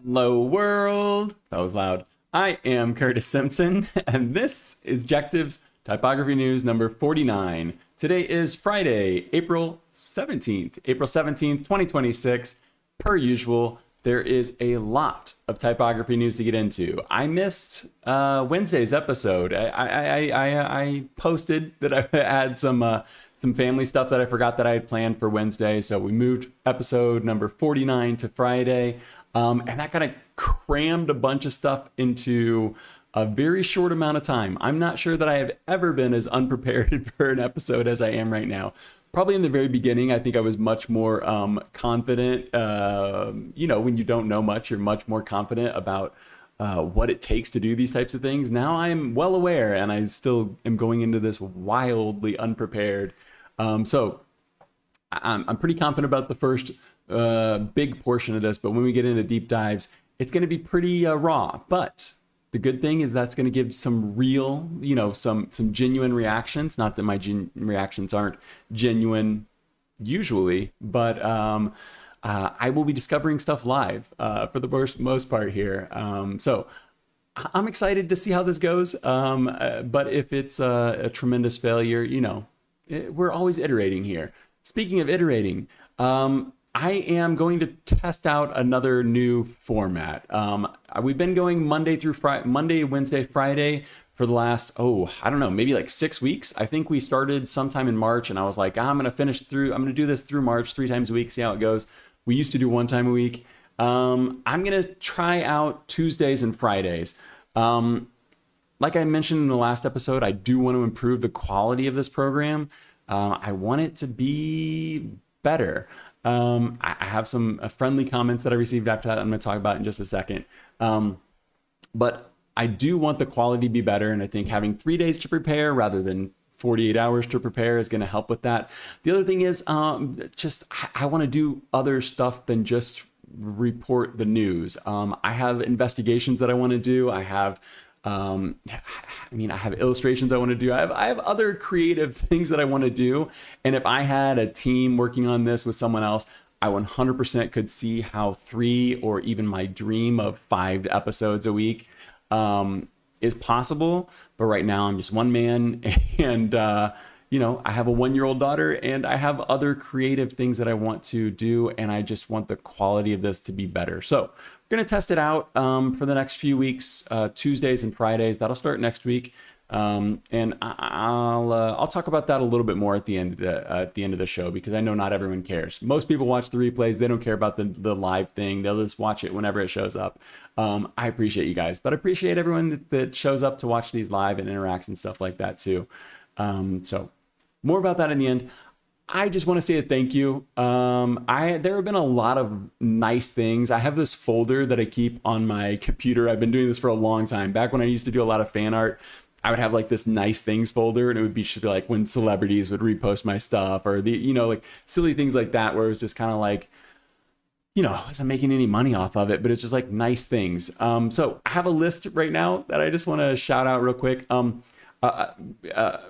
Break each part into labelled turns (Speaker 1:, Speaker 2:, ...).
Speaker 1: Hello world. That was loud. I am Curtis Simpson, and this is Jective's Typography News number 49. Today is Friday, April 17th, 2026. Per usual, there is a lot of typography news to get into. I missed Wednesday's episode. I posted that I had some family stuff that I forgot that I had planned for Wednesday, so we moved episode number 49 to Friday. And that kind of crammed a bunch of stuff into a very short amount of time. I'm not sure that I have ever been as unprepared for an episode as I am right now. Probably in the very beginning, I think I was much more confident. When you don't know much, you're much more confident about what it takes to do these types of things. Now I'm well aware, and I still am going into this wildly unprepared. So I'm pretty confident about the first big portion of this, but when we get into deep dives, it's going to be pretty raw. But the good thing is that's going to give some real, some genuine reactions. Not that my reactions aren't genuine usually, but I will be discovering stuff live for the most part here. So I'm excited to see how this goes. But if it's a tremendous failure, we're always iterating here. Speaking of iterating, I am going to test out another new format. We've been going Monday, Wednesday, Friday for the last, maybe like 6 weeks. I think we started sometime in March, and I was like, I'm going to do this through March 3 times a week, see how it goes. We used to do 1 time a week. I'm going to try out Tuesdays and Fridays. Like I mentioned in the last episode, I do want to improve the quality of this program. I want it to be better. I have some friendly comments that I received after that I'm going to talk about in just a second. But I do want the quality to be better, and I think having 3 days to prepare rather than 48 hours to prepare is going to help with that. The other thing is I want to do other stuff than just report the news. I have investigations that I want to do. I have illustrations I want to do. I have other creative things that I want to do. And if I had a team working on this with someone else, I 100% could see how 3 or even my dream of 5 episodes a week is possible. But right now I'm just one man, and I have a 1-year-old daughter, and I have other creative things that I want to do, and I just want the quality of this to be better. So we're going to test it out for the next few weeks, Tuesdays and Fridays. That'll start next week, and I'll talk about that a little bit more at the end of the show, because I know not everyone cares. Most people watch the replays; they don't care about the live thing. They'll just watch it whenever it shows up. I appreciate you guys, but I appreciate everyone that shows up to watch these live and interacts and stuff like that too. So more about that in the end. I just want to say a thank you. There have been a lot of nice things. I have this folder that I keep on my computer. I've been doing this for a long time. Back when I used to do a lot of fan art, I would have like this nice things folder, and it would be like when celebrities would repost my stuff, or like silly things like that, where it was just kind of like, I wasn't making any money off of it, but it's just like nice things. So I have a list right now that I just want to shout out real quick.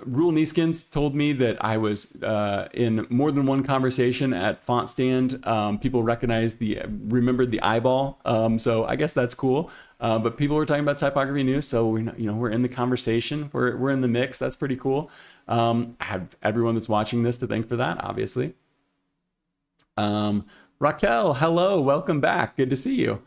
Speaker 1: Rule Neeskins told me that I was in more than one conversation at Font Stand. People remembered the eyeball. So I guess that's cool. But people were talking about typography news, so we're in the conversation. We're in the mix. That's pretty cool. I have everyone that's watching this to thank for that, obviously. Raquel, hello, welcome back. Good to see you.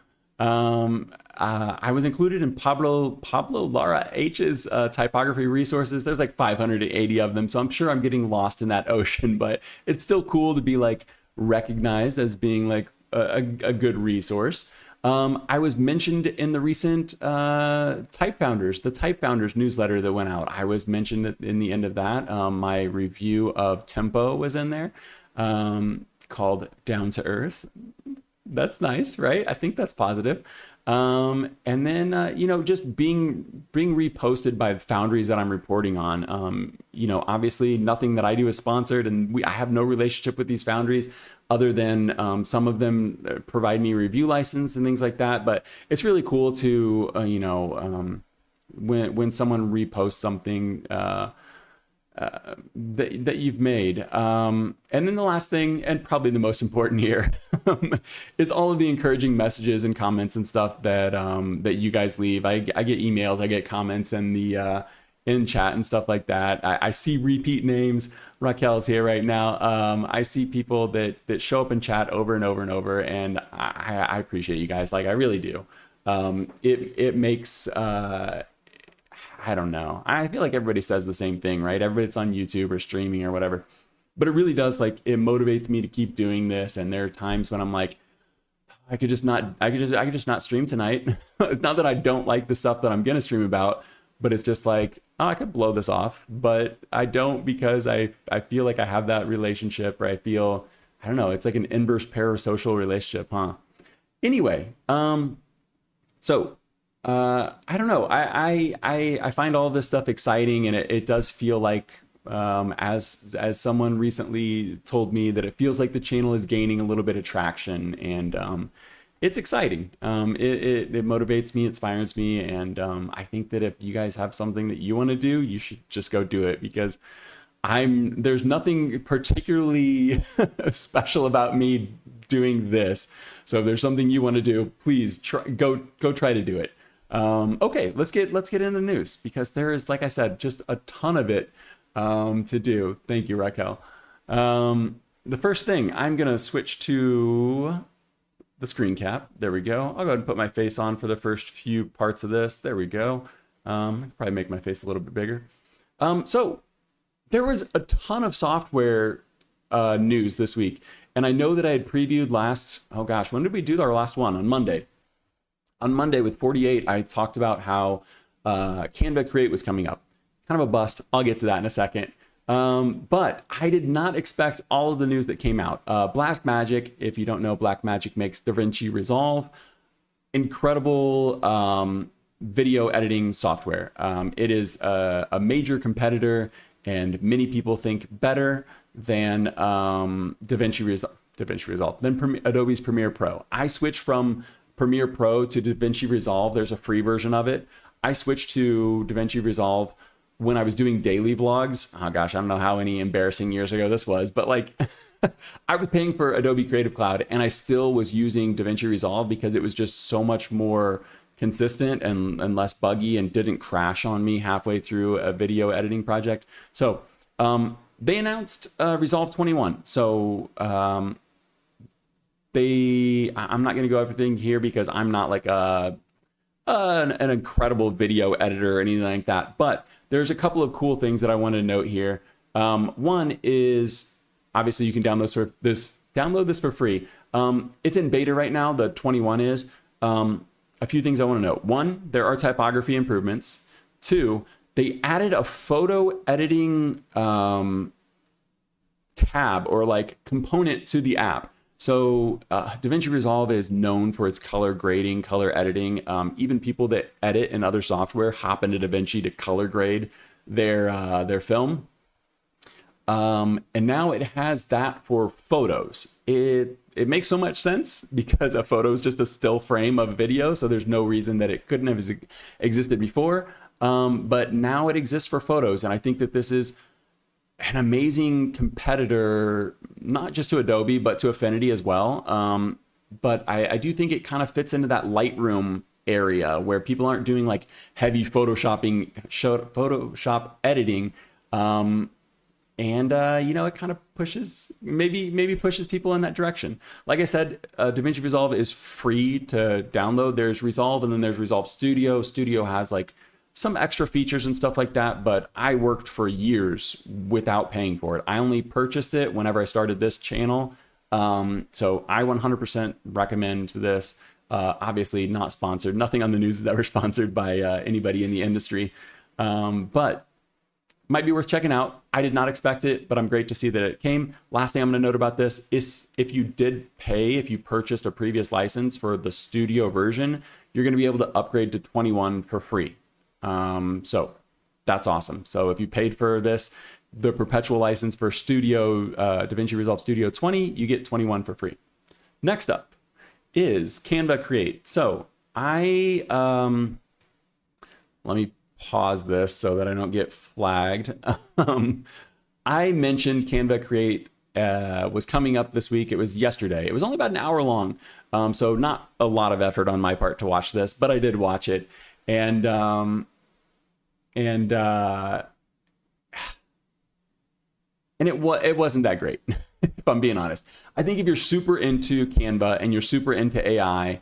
Speaker 1: I was included in Pablo Lara H's typography resources. There's like 580 of them, so I'm sure I'm getting lost in that ocean, but it's still cool to be like recognized as being like a good resource. I was mentioned in the recent the Type Founders newsletter that went out. I was mentioned in the end of that. My review of Tempo was in there, called Down to Earth. That's nice, right? I think that's positive. And then, just being reposted by the foundries that I'm reporting on. Obviously nothing that I do is sponsored, and I have no relationship with these foundries other than some of them provide me review license and things like that. But it's really cool to, when someone reposts something, that you've made. And then the last thing, and probably the most important here, is all of the encouraging messages and comments and stuff that that you guys leave. I get emails, I get comments in the in chat and stuff like that. I see repeat names. Raquel's here right now. I see people that show up in chat over and over and over, and I appreciate you guys. Like, I really do. It makes I don't know. I feel like everybody says the same thing, right? Everybody's on YouTube or streaming or whatever. But it really does, like, it motivates me to keep doing this. And there are times when I'm like, I could just not stream tonight. It's not that I don't like the stuff that I'm gonna stream about, but it's just like, oh, I could blow this off, but I don't, because I feel like I have that relationship, or I feel, I don't know, it's like an inverse parasocial relationship, huh? Anyway, so I don't know. I find all of this stuff exciting, and it does feel like, as someone recently told me, that it feels like the channel is gaining a little bit of traction, and it's exciting. It motivates me, inspires me, and I think that if you guys have something that you want to do, you should just go do it, because there's nothing particularly special about me doing this. So if there's something you want to do, please go try to do it. Okay, let's get into the news, because there is, like I said, just a ton of it to do. Thank you, Raquel. The first thing, I'm gonna switch to the screen cap. There we go. I'll go ahead and put my face on for the first few parts of this. There we go. I can probably make my face a little bit bigger. So there was a ton of software news this week, and I know that I had previewed when did we do our last one? On Monday. On Monday with 48, I talked about how Canva Create was coming up. Kind of a bust. I'll get to that in a second. But I did not expect all of the news that came out. Blackmagic, if you don't know, Blackmagic makes Davinci Resolve. Incredible video editing software. It is a major competitor, and many people think better than Davinci Resolve, than Adobe's Premiere Pro. I switched from Premiere Pro to Davinci Resolve. There's a free version of it. I switched to Davinci Resolve when I was doing daily vlogs. Oh gosh, I don't know how many embarrassing years ago this was, but like I was paying for Adobe Creative Cloud, and I still was using Davinci Resolve because it was just so much more consistent and less buggy, and didn't crash on me halfway through a video editing project. So they announced Resolve 21. So I'm not going to go everything here, because I'm not like an incredible video editor or anything like that, but there's a couple of cool things that I want to note here. One is, obviously you can download this for free. It's in beta right now. The 21 is. A few things I want to note. One, there are typography improvements. Two, they added a photo editing tab, or like component, to the app. So Davinci Resolve is known for its color grading, color editing. Even people that edit in other software hop into Davinci to color grade their film. And now it has that for photos. It makes so much sense, because a photo is just a still frame of a video, so there's no reason that it couldn't have existed before. But now it exists for photos, and I think that this is an amazing competitor, not just to Adobe, but to Affinity as well. But I do think it kind of fits into that Lightroom area, where people aren't doing like heavy Photoshop editing. You know, it kind of pushes, maybe pushes people in that direction. Like I said, Davinci Resolve is free to download. There's Resolve, and then there's Resolve Studio. Studio has like some extra features and stuff like that, but I worked for years without paying for it. I only purchased it whenever I started this channel. So I 100% recommend this. Obviously not sponsored. Nothing on the news is ever sponsored by anybody in the industry, but might be worth checking out. I did not expect it, but I'm great to see that it came. Last thing I'm going to note about this is, if you purchased a previous license for the studio version, you're going to be able to upgrade to 21 for free. So that's awesome. So if you paid for the perpetual license for Davinci Resolve Studio 20, you get 21 for free. Next up is Canva Create. So let me pause this so that I don't get flagged. I mentioned Canva Create was coming up this week. It was yesterday. It was only about an hour long, so not a lot of effort on my part to watch this, but I did watch it, and it wasn't that great, if I'm being honest. I think if you're super into Canva and you're super into AI,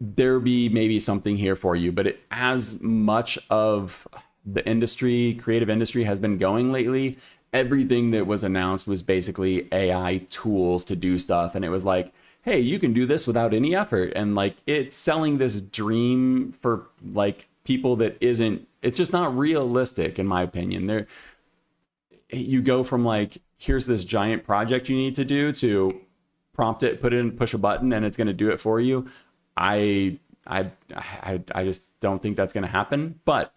Speaker 1: there be maybe something here for you. But as much of the industry, creative industry, has been going lately, everything that was announced was basically AI tools to do stuff. And it was like, hey, you can do this without any effort. And like, it's selling this dream for like people that it's just not realistic, in my opinion. You go from like, here's this giant project you need to do, to prompt it, put it in, push a button, and it's going to do it for you. I just don't think that's going to happen. But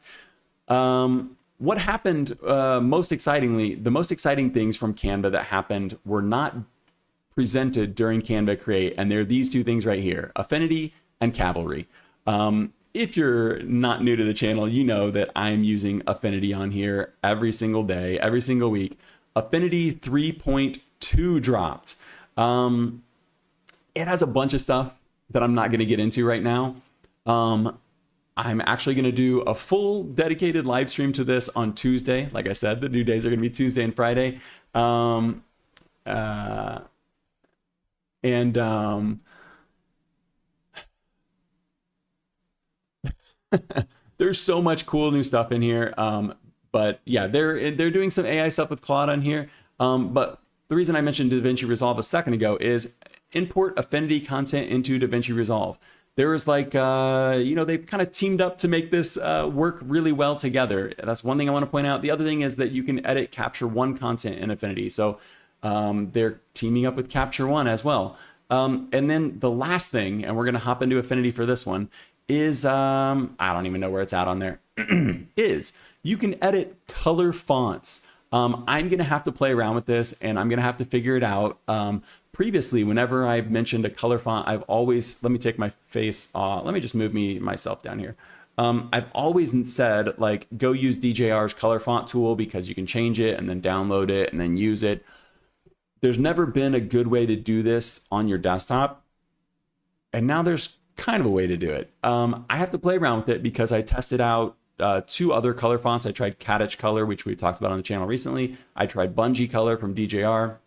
Speaker 1: what happened most excitingly, the most exciting things from Canva that happened were not presented during Canva Create, and they're these two things right here: Affinity and Cavalry. If you're not new to the channel, you know that I'm using Affinity on here every single day, every single week. Affinity 3.2 dropped. It has a bunch of stuff that I'm not going to get into right now. I'm actually going to do a full dedicated live stream to this on Tuesday. Like I said, the new days are going to be Tuesday and Friday. There's so much cool new stuff in here. But yeah, they're doing some AI stuff with Claude on here. But the reason I mentioned Davinci Resolve a second ago is import Affinity content into Davinci Resolve. There was like, they've kind of teamed up to make this work really well together. That's one thing I want to point out. The other thing is that you can edit Capture One content in Affinity. So they're teaming up with Capture One as well. And then the last thing, and we're going to hop into Affinity for this one, is, I don't even know where it's at on there, is you can edit color fonts. I'm going to have to play around with this, and I'm going to have to figure it out. Previously, whenever I've mentioned a color font, I've always, let me take my face off. Let me just move myself down here. I've always said, like, go use DJR's color font tool because you can change it and then download it and then use it. There's never been a good way to do this on your desktop. And now there's kind of a way to do it. I have to play around with it because I tested out two other color fonts. I tried Catich Color, which we talked about on the channel recently. I tried Bungee Color from DJR.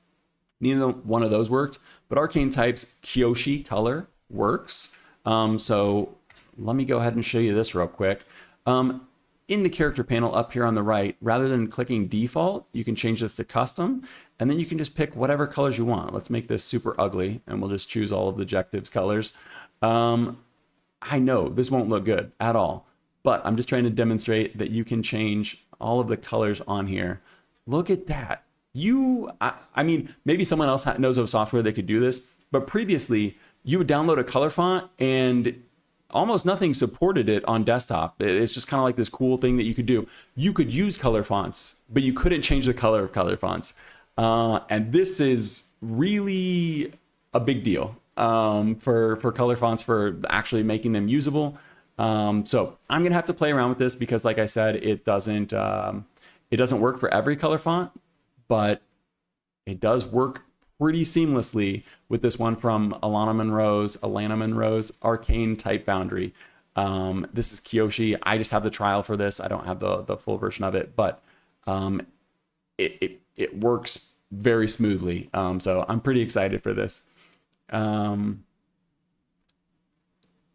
Speaker 1: Neither one of those worked, but Arcane Type's Kyoshi Color works. So let me go ahead and show you this real quick. In the character panel up here on the right, rather than clicking default, you can change this to custom, and then you can just pick whatever colors you want. Let's make this super ugly, and we'll just choose all of the objectives colors. I know this won't look good at all, but I'm just trying to demonstrate that you can change all of the colors on here. Look at that. I mean, maybe someone else knows of software that could do this, but previously you would download a color font and almost nothing supported it on desktop. It's just kind of like this cool thing that you could do. You could use color fonts, but you couldn't change the color of color fonts. And this is really a big deal for color fonts, for actually making them usable. So I'm gonna have to play around with this because, like I said, it doesn't work for every color font, but it does work pretty seamlessly with this one from Alana Monroe's Arcane Type Foundry. This is Kyoshi. I just have the trial for this. I don't have the full version of it, but it works very smoothly. So I'm pretty excited for this.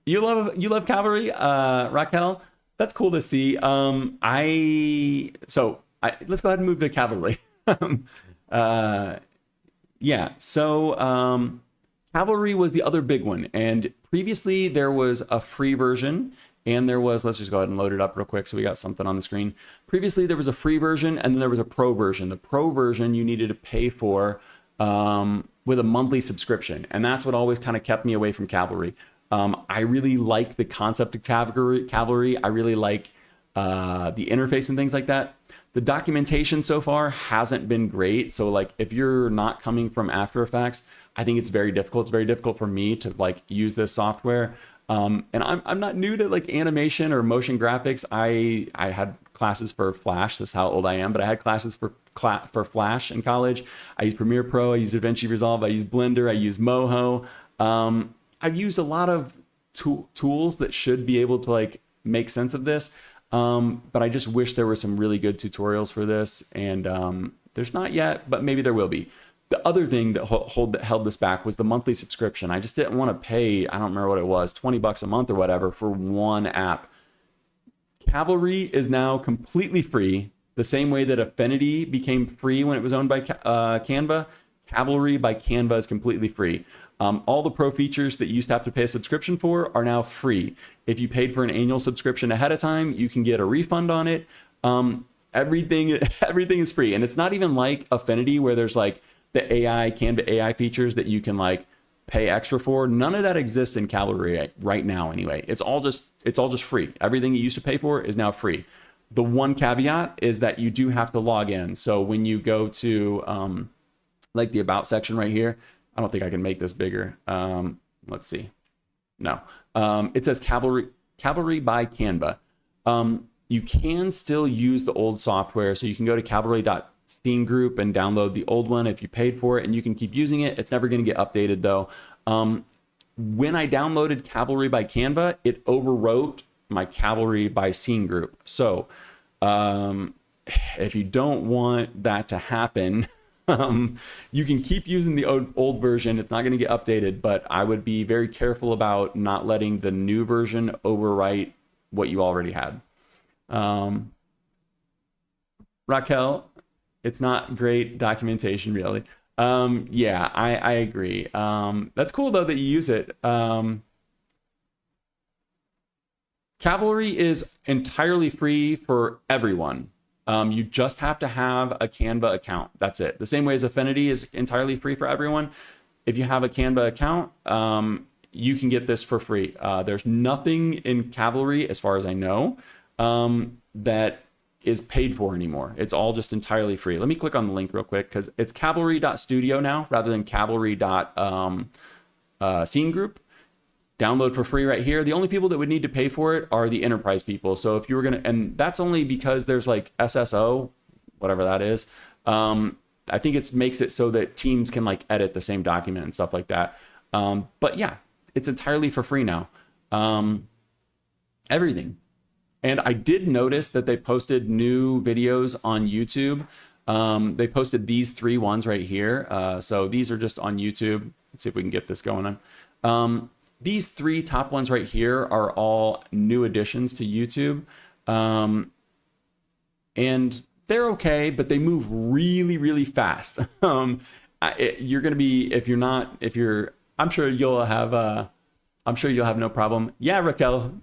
Speaker 1: You love Cavalry, Raquel. That's cool to see. Let's go ahead and move to Cavalry. Cavalry was the other big one, and previously there was a free version, and let's just go ahead and load it up real quick so we got something on the screen. Previously there was a free version, and then there was a pro version. The pro version you needed to pay for with a monthly subscription, and that's what always kind of kept me away from Cavalry. I really like the concept of Cavalry. I really like the interface and things like that. The documentation so far hasn't been great. So like if you're not coming from After Effects, I think it's very difficult. It's very difficult for me to like use this software. And I'm not new to like animation or motion graphics. I had classes for Flash. This is how old I am, but I had classes for Flash in college. I use Premiere Pro, I use Davinci Resolve, I use Blender, I use Moho. I've used a lot of tools that should be able to like make sense of this. But I just wish there were some really good tutorials for this, and there's not yet, but maybe there will be. The other thing that held this back was the monthly subscription. I just didn't want to pay, I don't remember what it was, 20 bucks a month or whatever for one app. Cavalry is now completely free, the same way that Affinity became free when it was owned by Canva. Cavalry by Canva is completely free. All the pro features that you used to have to pay a subscription for are now free. If you paid for an annual subscription ahead of time, you can get a refund on it. Everything is free. And it's not even like Affinity where there's like the Canva AI features that you can like pay extra for. None of that exists in Cavalry right now anyway. It's all just free. Everything you used to pay for is now free. The one caveat is that you do have to log in. So when you go to like the About section right here, I don't think I can make this bigger. Let's see. No. It says Cavalry by Canva. You can still use the old software. So you can go to cavalry.scene group and download the old one if you paid for it, and you can keep using it. It's never going to get updated though. When I downloaded Cavalry by Canva, it overwrote my Cavalry by Scene group. So if you don't want that to happen, you can keep using the old version. It's not going to get updated, but I would be very careful about not letting the new version overwrite what you already had. Raquel, it's not great documentation, really. Yeah, I agree. That's cool, though, that you use it. Cavalry is entirely free for everyone. You just have to have a Canva account. That's it. The same way as Affinity is entirely free for everyone. If you have a Canva account, you can get this for free. There's nothing in Cavalry, as far as I know, that is paid for anymore. It's all just entirely free. Let me click on the link real quick because it's cavalry.studio now rather than cavalry.scene group. Download for free right here. The only people that would need to pay for it are the enterprise people. So if you were going to, and that's only because there's like SSO, whatever that is. I think it makes it so that teams can like edit the same document and stuff like that. But yeah, it's entirely for free now. Everything. And I did notice that they posted new videos on YouTube. They posted these 3 ones right here. So these are just on YouTube. Let's see if we can get this going on. These 3 top ones right here are all new additions to YouTube. And they're okay, but they move really, really fast. You're going to be, I'm sure you'll have no problem. Yeah, Raquel,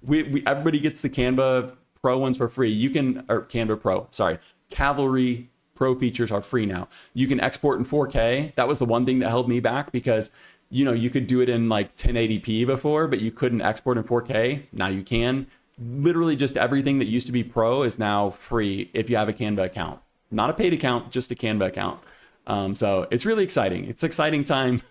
Speaker 1: everybody gets the Canva Pro ones for free. Canva Pro, sorry. Cavalry Pro features are free now. You can export in 4K. That was the one thing that held me back because you could do it in like 1080p before, but you couldn't export in 4K. Now you can. Literally just everything that used to be pro is now free if you have a Canva account. Not a paid account, just a Canva account. So it's really exciting. It's exciting time.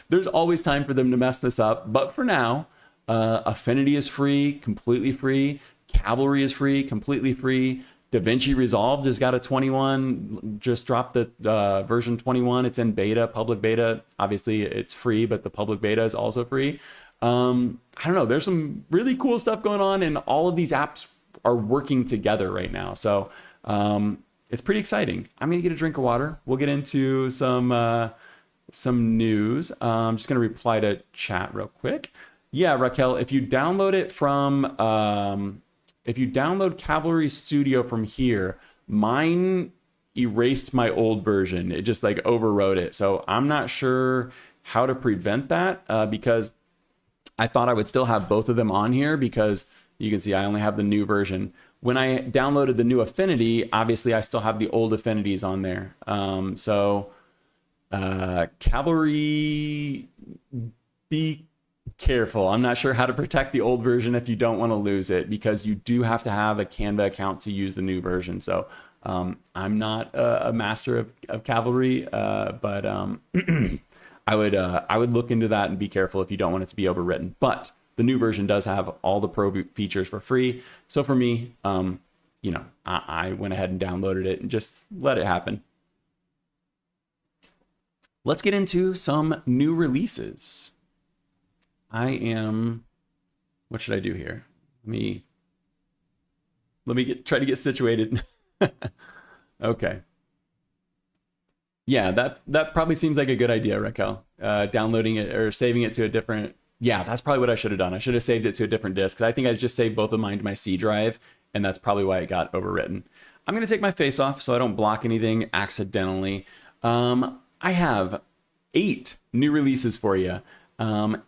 Speaker 1: There's always time for them to mess this up. But for now, Affinity is free, completely free. Cavalry is free, completely free. Davinci Resolve just got a 21, just dropped the version 21. It's in beta, public beta. Obviously, it's free, but the public beta is also free. I don't know. There's some really cool stuff going on, and all of these apps are working together right now. So it's pretty exciting. I'm going to get a drink of water. We'll get into some news. I'm just going to reply to chat real quick. Yeah, Raquel, if you download it from... if you download Cavalry Studio from here, mine erased my old version. It just like overwrote it. So I'm not sure how to prevent that because I thought I would still have both of them on here because you can see I only have the new version. When I downloaded the new Affinity, obviously I still have the old Affinities on there. Cavalry, be careful. I'm not sure how to protect the old version if you don't want to lose it because you do have to have a Canva account to use the new version. So I'm not a master of Cavalry, but I would look into that and be careful if you don't want it to be overwritten. But The new version does have all the pro features for free. So for me, you know, I went ahead and downloaded it and just let it happen. Let's get into some new releases. What should I do here? Let me try to get situated. Okay. Yeah, that probably seems like a good idea, Raquel. Downloading it or saving it to a different. Yeah, that's probably what I should have done. I should have saved it to a different disk, because I think I just saved both of mine to my C drive, and that's probably why it got overwritten. I'm going to take my face off so I don't block anything accidentally. I have 8 new releases for you, and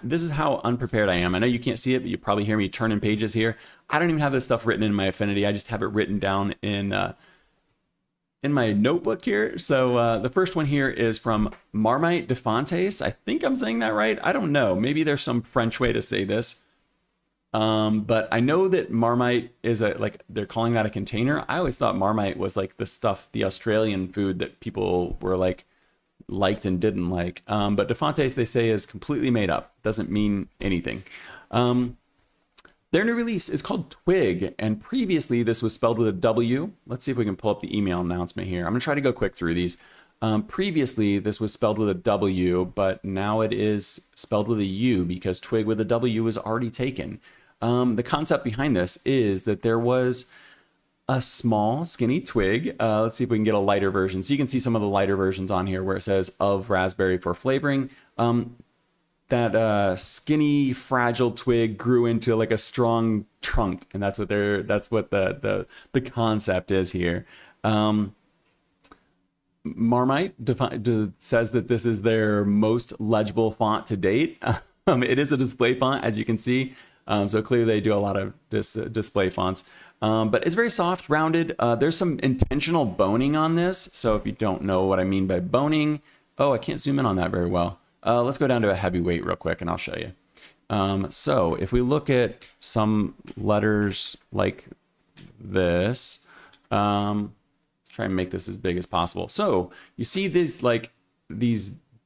Speaker 1: this is how unprepared I am. I know you can't see it, but you probably hear me turning pages here. I don't even have this stuff written in my Affinity. I just have it written down in my notebook here. So the first one here is from Marmite Defontes. I think I'm saying that right. I don't know. Maybe there's some French way to say this. But I know that Marmite is they're calling that a container. I always thought Marmite was like the stuff, the Australian food that people were liked and didn't like. But Defontes, they say, is completely made up. Doesn't mean anything. Their new release is called Tuig, and previously this was spelled with a W. Let's see if we can pull up the email announcement here. I'm gonna try to go quick through these. Previously this was spelled with a W, but now it is spelled with a U because Tuig with a W was already taken. The concept behind this is that there was a small skinny twig. Let's see if we can get a lighter version. So you can see some of the lighter versions on here where it says of raspberry for flavoring. That skinny fragile twig grew into like a strong trunk, and that's what the concept is here. Marmite says that this is their most legible font to date. It is a display font, as you can see. So clearly they do a lot of display fonts. But it's very soft, rounded. There's some intentional boning on this. So if you don't know what I mean by boning, I can't zoom in on that very well. Let's go down to a heavyweight real quick and I'll show you. So if we look at some letters like this, let's try and make this as big as possible. So you see these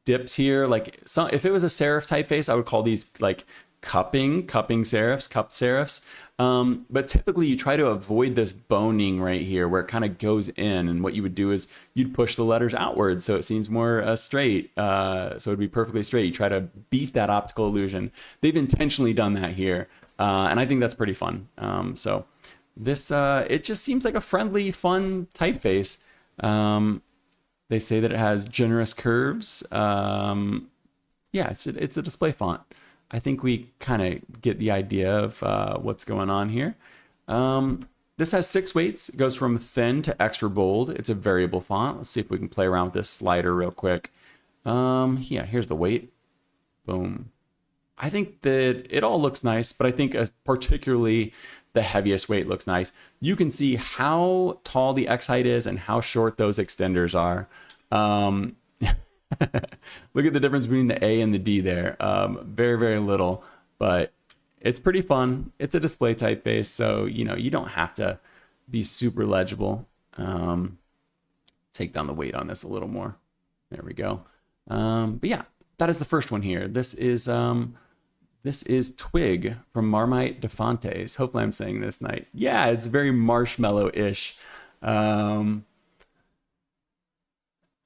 Speaker 1: dips here, if it was a serif typeface, I would call these like cupping serifs, cupped serifs. But typically you try to avoid this boning right here where it kind of goes in, and what you would do is you'd push the letters outward so it seems more straight, so it'd be perfectly straight. You try to beat that optical illusion. They've intentionally done that here, and I think that's pretty fun. So this it just seems like a friendly, fun typeface. They say that it has generous curves. Yeah, it's a display font. I think we kind of get the idea of what's going on here. This has 6 weights. It goes from thin to extra bold. It's a variable font. Let's see if we can play around with this slider real quick. Yeah, here's the weight. Boom. I think that it all looks nice, but I think particularly the heaviest weight looks nice. You can see how tall the X height is and how short those extenders are. Look at the difference between the A and the D there. Very, very little, but it's pretty fun. It's a display typeface, so you don't have to be super legible. Take down the weight on this a little more. There we go. But yeah, that is the first one here. This is Tuig from Marmite Defontes. Hopefully I'm saying this right. Yeah, it's very marshmallow-ish.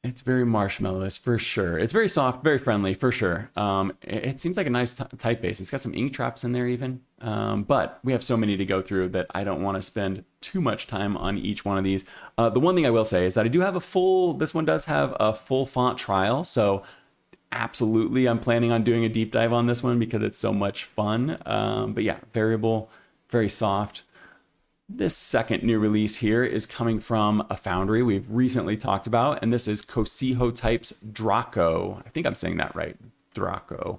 Speaker 1: It's very marshmallow-ish for sure. It's very soft, very friendly for sure. It seems like a nice typeface. It's got some ink traps in there even. But we have so many to go through that I don't want to spend too much time on each one of these. The one thing I will say is that I do have this one does have a full font trial. So absolutely, I'm planning on doing a deep dive on this one because it's so much fun. But yeah, variable, very soft. This second new release here is coming from a foundry we've recently talked about, and this is CocijoType's Draco. I think I'm saying that right, Draco.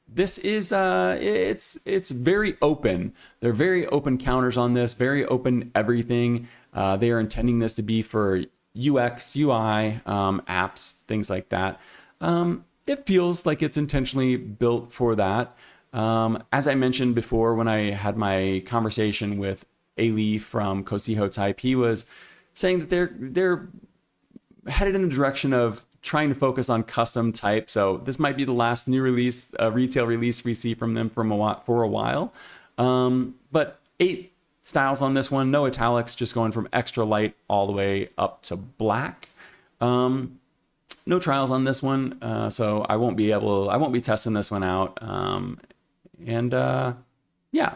Speaker 1: This is it's very open. They're very open counters on this, very open everything. They are intending this to be for UX, UI, apps, things like that. It feels like it's intentionally built for that. As I mentioned before, when I had my conversation with Ali from CocijoType, he was saying that they're headed in the direction of trying to focus on custom type. So this might be the last new release, retail release we see from them for a while. But 8 styles on this one, no italics, just going from extra light all the way up to black. No trials on this one, so I won't be testing this one out. Yeah,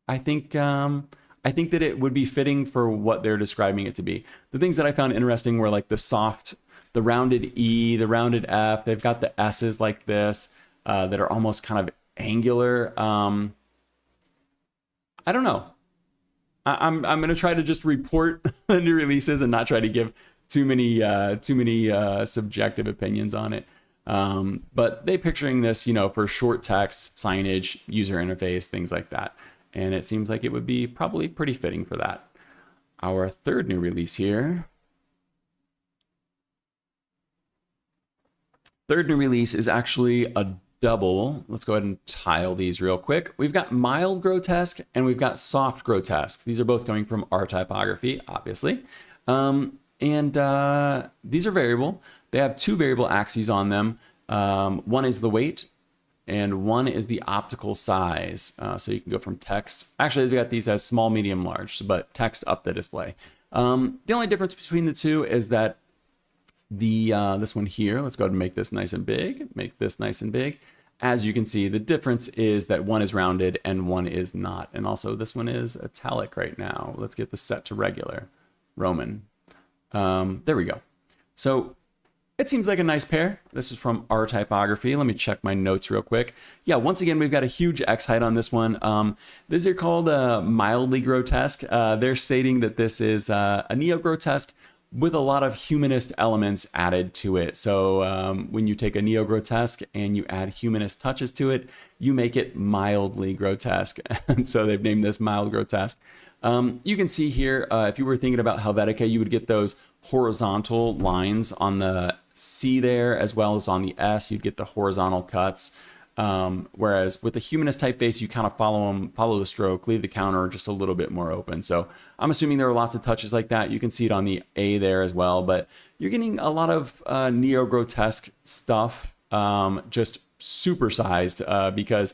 Speaker 1: I think that it would be fitting for what they're describing it to be. The things that I found interesting were like the soft, the rounded E, the rounded F. They've got the S's like this that are almost kind of angular. I don't know. I'm going to try to just report the new releases and not try to give too many subjective opinions on it. But they picturing this, for short text, signage, user interface, things like that. And it seems like it would be probably pretty fitting for that. Our third new release here. Third new release is actually a double. Let's go ahead and tile these real quick. We've got mild Grotesk and we've got soft Grotesk. These are both coming from R-Typography, obviously. And these are variable. They have 2 variable axes on them. One is the weight and one is the optical size. So you can go from text. Actually, they've got these as small, medium, large, but text up the display. The only difference between the two is that this one here, let's go ahead and make this nice and big, make this nice and big. As you can see, the difference is that one is rounded and one is not. And also this one is italic right now. Let's get this set to regular, Roman. There we go. So it seems like a nice pair. This is from R-Typography. Let me check my notes real quick. Yeah, once again, we've got a huge X height on this one. These are called mildly grotesque. They're stating that this is a neo-grotesque with a lot of humanist elements added to it. So when you take a neo-grotesque and you add humanist touches to it, you make it mildly grotesque. So they've named this mild grotesque. You can see here, if you were thinking about Helvetica, you would get those horizontal lines on the C there, as well as on the S, you'd get the horizontal cuts. Whereas with the humanist typeface, you kind of follow the stroke, leave the counter just a little bit more open. So I'm assuming there are lots of touches like that. You can see it on the A there as well, but you're getting a lot of neo-grotesque stuff, just supersized, because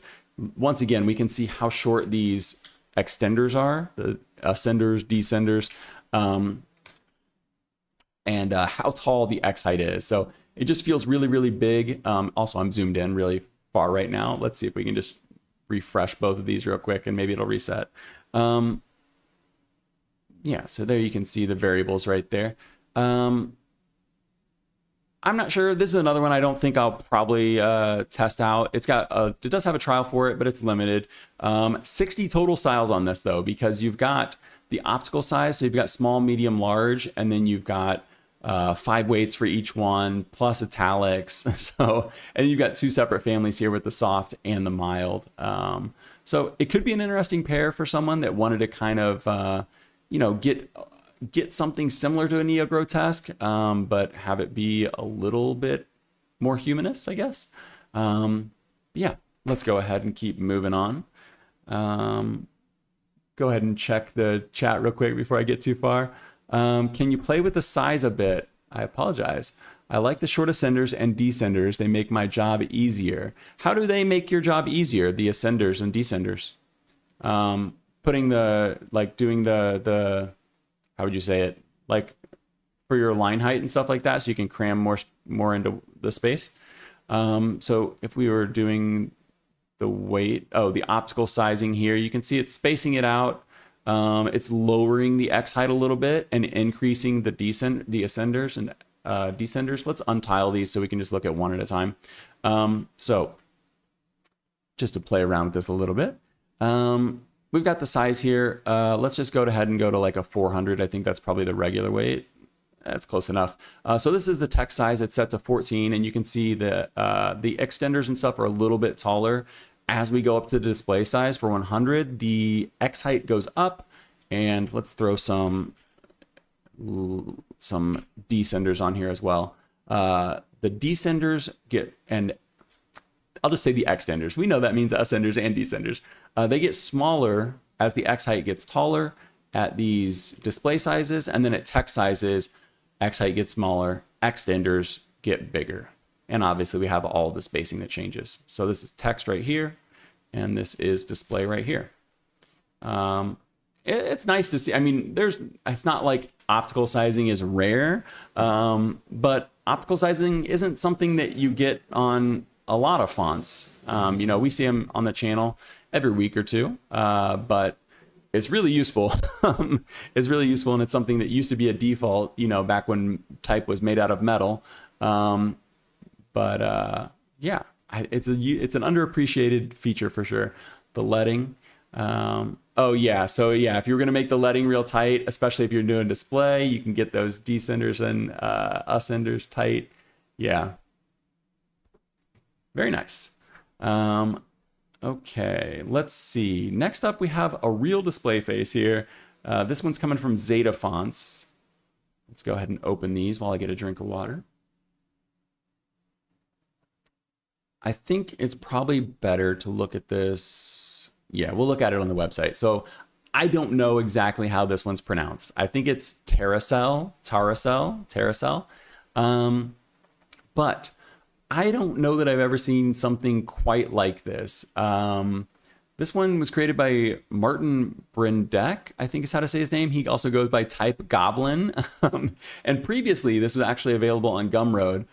Speaker 1: once again, we can see how short these extenders are, the ascenders, descenders, and how tall the X height is. So it just feels really, really big. Also, I'm zoomed in really far right now. Let's see if we can just refresh both of these real quick and maybe it'll reset. Yeah, so there you can see the variables right there. I'm not sure. This is another one I don't think I'll probably test out. It does have a trial for it, but it's limited. 60 total styles on this though, because you've got the optical size. So you've got small, medium, large, and then you've got 5 weights for each one, plus italics. So, and you've got 2 separate families here with the soft and the mild. So it could be an interesting pair for someone that wanted to kind of, get something similar to a neo-grotesque, but have it be a little bit more humanist, I guess. Yeah, let's go ahead and keep moving on. Go ahead and check the chat real quick before I get too far. Can you play with the size a bit? I apologize. I like the short ascenders and descenders. They make my job easier. How do they make your job easier, the ascenders and descenders? Doing the how would you say it? Like for your line height and stuff like that, so you can cram more into the space. So if we were doing the weight, the optical sizing here, you can see it's spacing it out. It's lowering the X height a little bit and increasing the ascenders and descenders. Let's untile these so we can just look at one at a time. So just to play around with this a little bit. We've got the size here. Let's just go ahead and go to like a 400. I think that's probably the regular weight. That's close enough. So this is the text size. It's set to 14, and you can see the extenders and stuff are a little bit taller. As we go up to the display size for 100, the X height goes up, and let's throw some descenders on here as well. The descenders and I'll just say the extenders. We know that means ascenders and descenders. They get smaller as the X height gets taller at these display sizes, and then at text sizes, X height gets smaller, extenders get bigger. And obviously we have all the spacing that changes. So this is text right here, and this is display right here. It's nice to see. I mean, it's not like optical sizing is rare, but optical sizing isn't something that you get on a lot of fonts. You know, we see them on the channel every week or two, but it's really useful. It's really useful, and it's something that used to be a default, you know, back when type was made out of metal. Yeah, it's an underappreciated feature for sure. The leading. Oh yeah, so yeah, if you're gonna make the leading real tight, especially if you're doing display, you can get those descenders and ascenders tight. Yeah, very nice. Okay, let's see. Next up, we have a real display face here. This one's coming from Zetafonts. Let's go ahead and open these while I get a drink of water. I think it's probably better to look at this. Yeah, we'll look at it on the website. So I don't know exactly how this one's pronounced. I think it's Tarisel. But I don't know that I've ever seen something quite like this. This one was created by Martin Brindek, I think is how to say his name. He also goes by Type Goblin. And previously, this was actually available on Gumroad.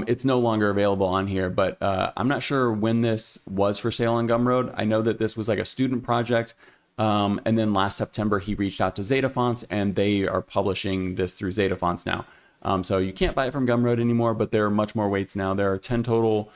Speaker 1: It's no longer available on here, but I'm not sure when this was for sale on Gumroad. I know that this was like a student project. And then last September, he reached out to Zetafonts, and they are publishing this through Zetafonts now. So you can't buy it from Gumroad anymore, but there are much more weights now. There are 10 total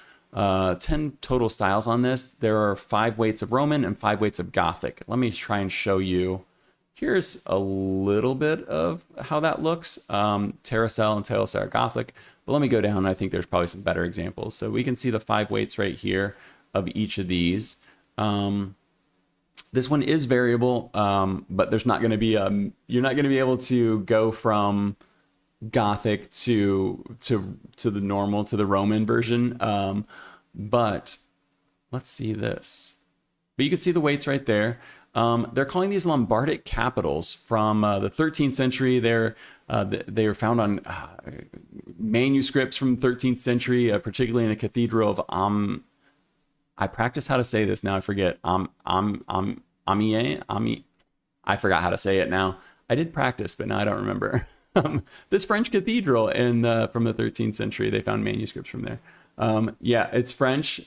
Speaker 1: styles on this. There are 5 weights of Roman and 5 weights of Gothic. Let me try and show you. Here's a little bit of how that looks. Tarisel and Tarisel are Gothic. But let me go down. I think there's probably some better examples. So we can see the 5 weights right here of each of these. This one is variable, but there's not going to be you're not going to be able to go from Gothic to the normal, to the Roman version. But let's see this. But you can see the weights right there. They're calling these Lombardic capitals from the 13th century. They are found on manuscripts from 13th century, particularly in the Cathedral of I practice how to say this now. I forget. I forgot how to say it now. I did practice, but now I don't remember. This French cathedral from the 13th century. They found manuscripts from there. Yeah, it's French.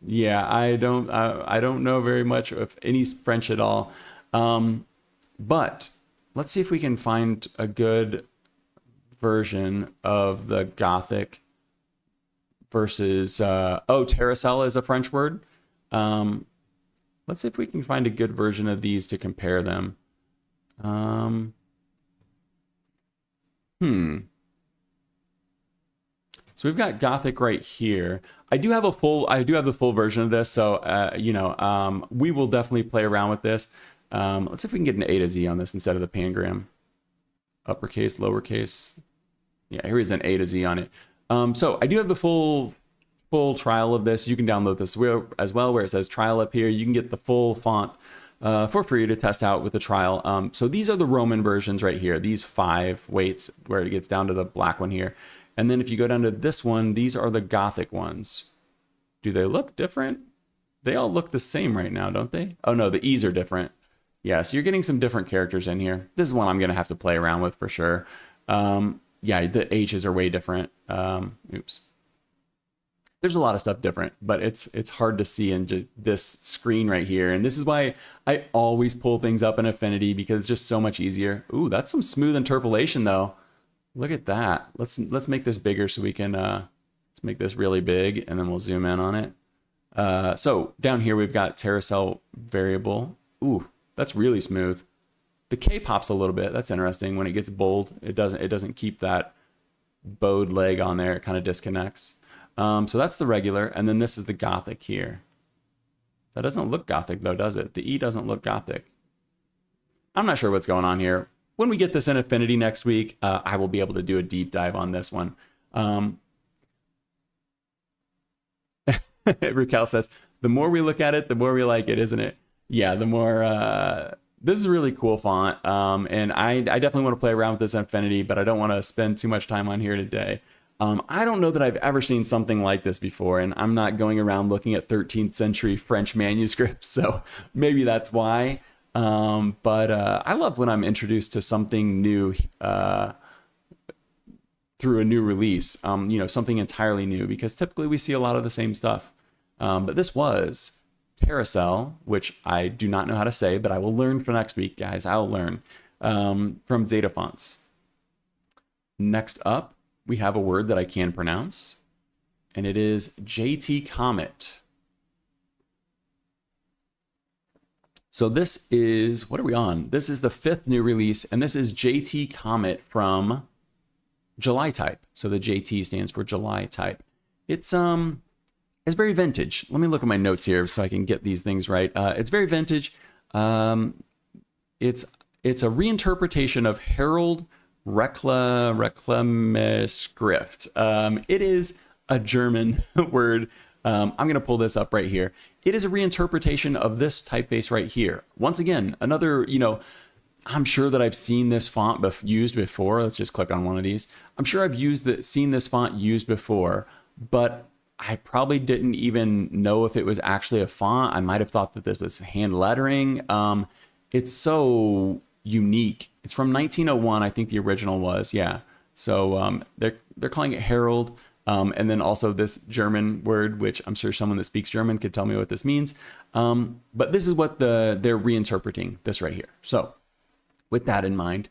Speaker 1: Yeah, I don't know very much of any French at all. But let's see if we can find a good version of the Gothic versus Tarisel is a French word. Let's see if we can find a good version of these to compare them. So we've got Gothic right here. I do have the full version of this, so we will definitely play around with this. Let's see if we can get an A to Z on this instead of the pangram. Uppercase, lowercase. Yeah, here is an A to Z on it. So I do have the full trial of this. You can download this as well, where it says trial up here. You can get the full font for free to test out with the trial. So these are the Roman versions right here. These 5 weights where it gets down to the black one here. And then if you go down to this one, these are the Gothic ones. Do they look different? They all look the same right now, don't they? Oh no, the E's are different. Yeah, so you're getting some different characters in here. This is one I'm gonna have to play around with for sure. Yeah, the H's are way different. Oops. There's a lot of stuff different, but it's hard to see in just this screen right here. And this is why I always pull things up in Affinity, because it's just so much easier. Ooh, that's some smooth interpolation though. Look at that. Let's make this bigger so we can let's make this really big, and then we'll zoom in on it. So down here we've got Tarisel variable. Ooh, that's really smooth. The K pops a little bit. That's interesting. When it gets bold, it doesn't keep that bowed leg on there. It kind of disconnects. So that's the regular, and then this is the Gothic here. That doesn't look Gothic though, does it? The E doesn't look Gothic. I'm not sure what's going on here. When we get this in Affinity next week, I will be able to do a deep dive on this one. Raquel says, the more we look at it, the more we like it, isn't it? Yeah, the more this is a really cool font, and I definitely want to play around with this Affinity, but I don't want to spend too much time on here today. I don't know that I've ever seen something like this before, and I'm not going around looking at 13th century French manuscripts, so maybe that's why. But I love when I'm introduced to something new through a new release, something entirely new, because typically we see a lot of the same stuff. But this was Tarisel, which I do not know how to say, but I will learn for next week, guys. I'll learn, from Zetafonts. Next up, we have a word that I can pronounce, and it is JT Comet. So this is, what are we on? This is the 5th new release, and this is JT Comet from GD. So the JT stands for GD. It's very vintage. Let me look at my notes here so I can get these things right. It's very vintage. It's a reinterpretation of Herald Reklameskrift. It is a German word. I'm going to pull this up right here. It is a reinterpretation of this typeface right here. Once again, another, I'm sure that I've seen this font used before. Let's just click on one of these. I'm sure I've seen this font used before, but I probably didn't even know if it was actually a font. I might have thought that this was hand lettering. It's so unique. It's from 1901. I think the original was, yeah. So they're calling it Herald. And then also this German word, which I'm sure someone that speaks German could tell me what this means. But this is what they're reinterpreting this right here. So with that in mind,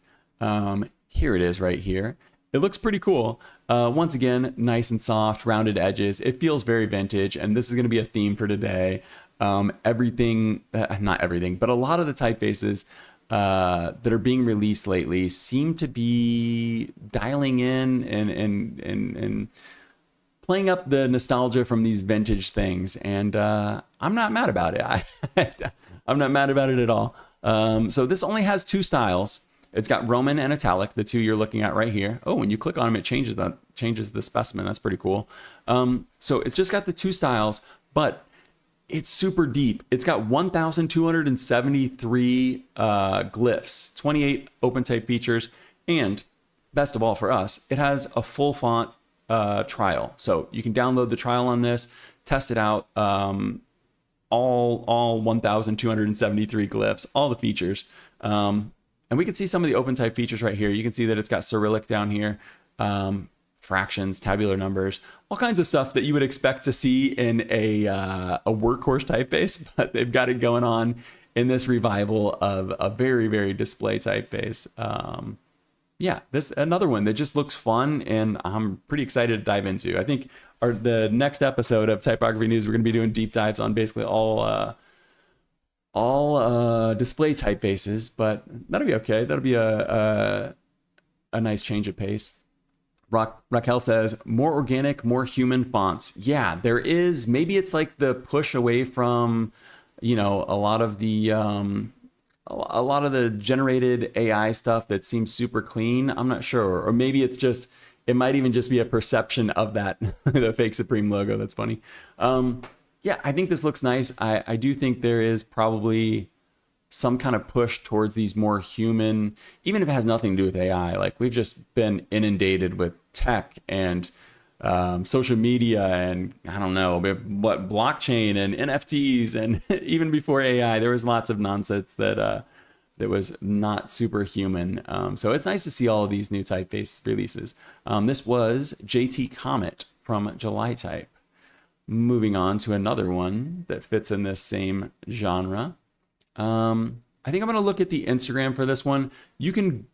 Speaker 1: here it is right here. It looks pretty cool. Once again, nice and soft, rounded edges. It feels very vintage, and this is going to be a theme for today. Not everything, but a lot of the typefaces that are being released lately seem to be dialing in and playing up the nostalgia from these vintage things. And I'm not mad about it. I'm not mad about it at all. So this only has 2 styles. It's got Roman and italic, the 2 you're looking at right here. Oh, when you click on them, it changes the specimen. That's pretty cool. So it's just got the 2 styles, but it's super deep. It's got 1,273 glyphs, 28 open type features, and best of all for us, it has a full font trial. So you can download the trial on this, test it out. All 1,273 glyphs, all the features. And we can see some of the open type features right here. You can see that it's got Cyrillic down here, fractions, tabular numbers, all kinds of stuff that you would expect to see in a workhorse typeface, but they've got it going on in this revival of a very, very display typeface. Yeah, this another one that just looks fun, and I'm pretty excited to dive into. I think the next episode of Typography News, we're going to be doing deep dives on basically all display typefaces, but that'll be okay. That'll be a nice change of pace. Raquel says, more organic, more human fonts. Yeah, there is. Maybe it's like the push away from, a lot of the generated AI stuff that seems super clean. I'm not sure. Or maybe it might even just be a perception of that, the fake Supreme logo. That's funny. Yeah, I think this looks nice. I do think there is probably some kind of push towards these more human, even if it has nothing to do with AI. Like, we've just been inundated with tech and social media and, I don't know, what, blockchain and NFTs. And even before AI, there was lots of nonsense that was not super human. So it's nice to see all of these new typeface releases. This was JT Comet from GD. Moving on to another one that fits in this same genre. I think I'm going to look at the Instagram for this one. You can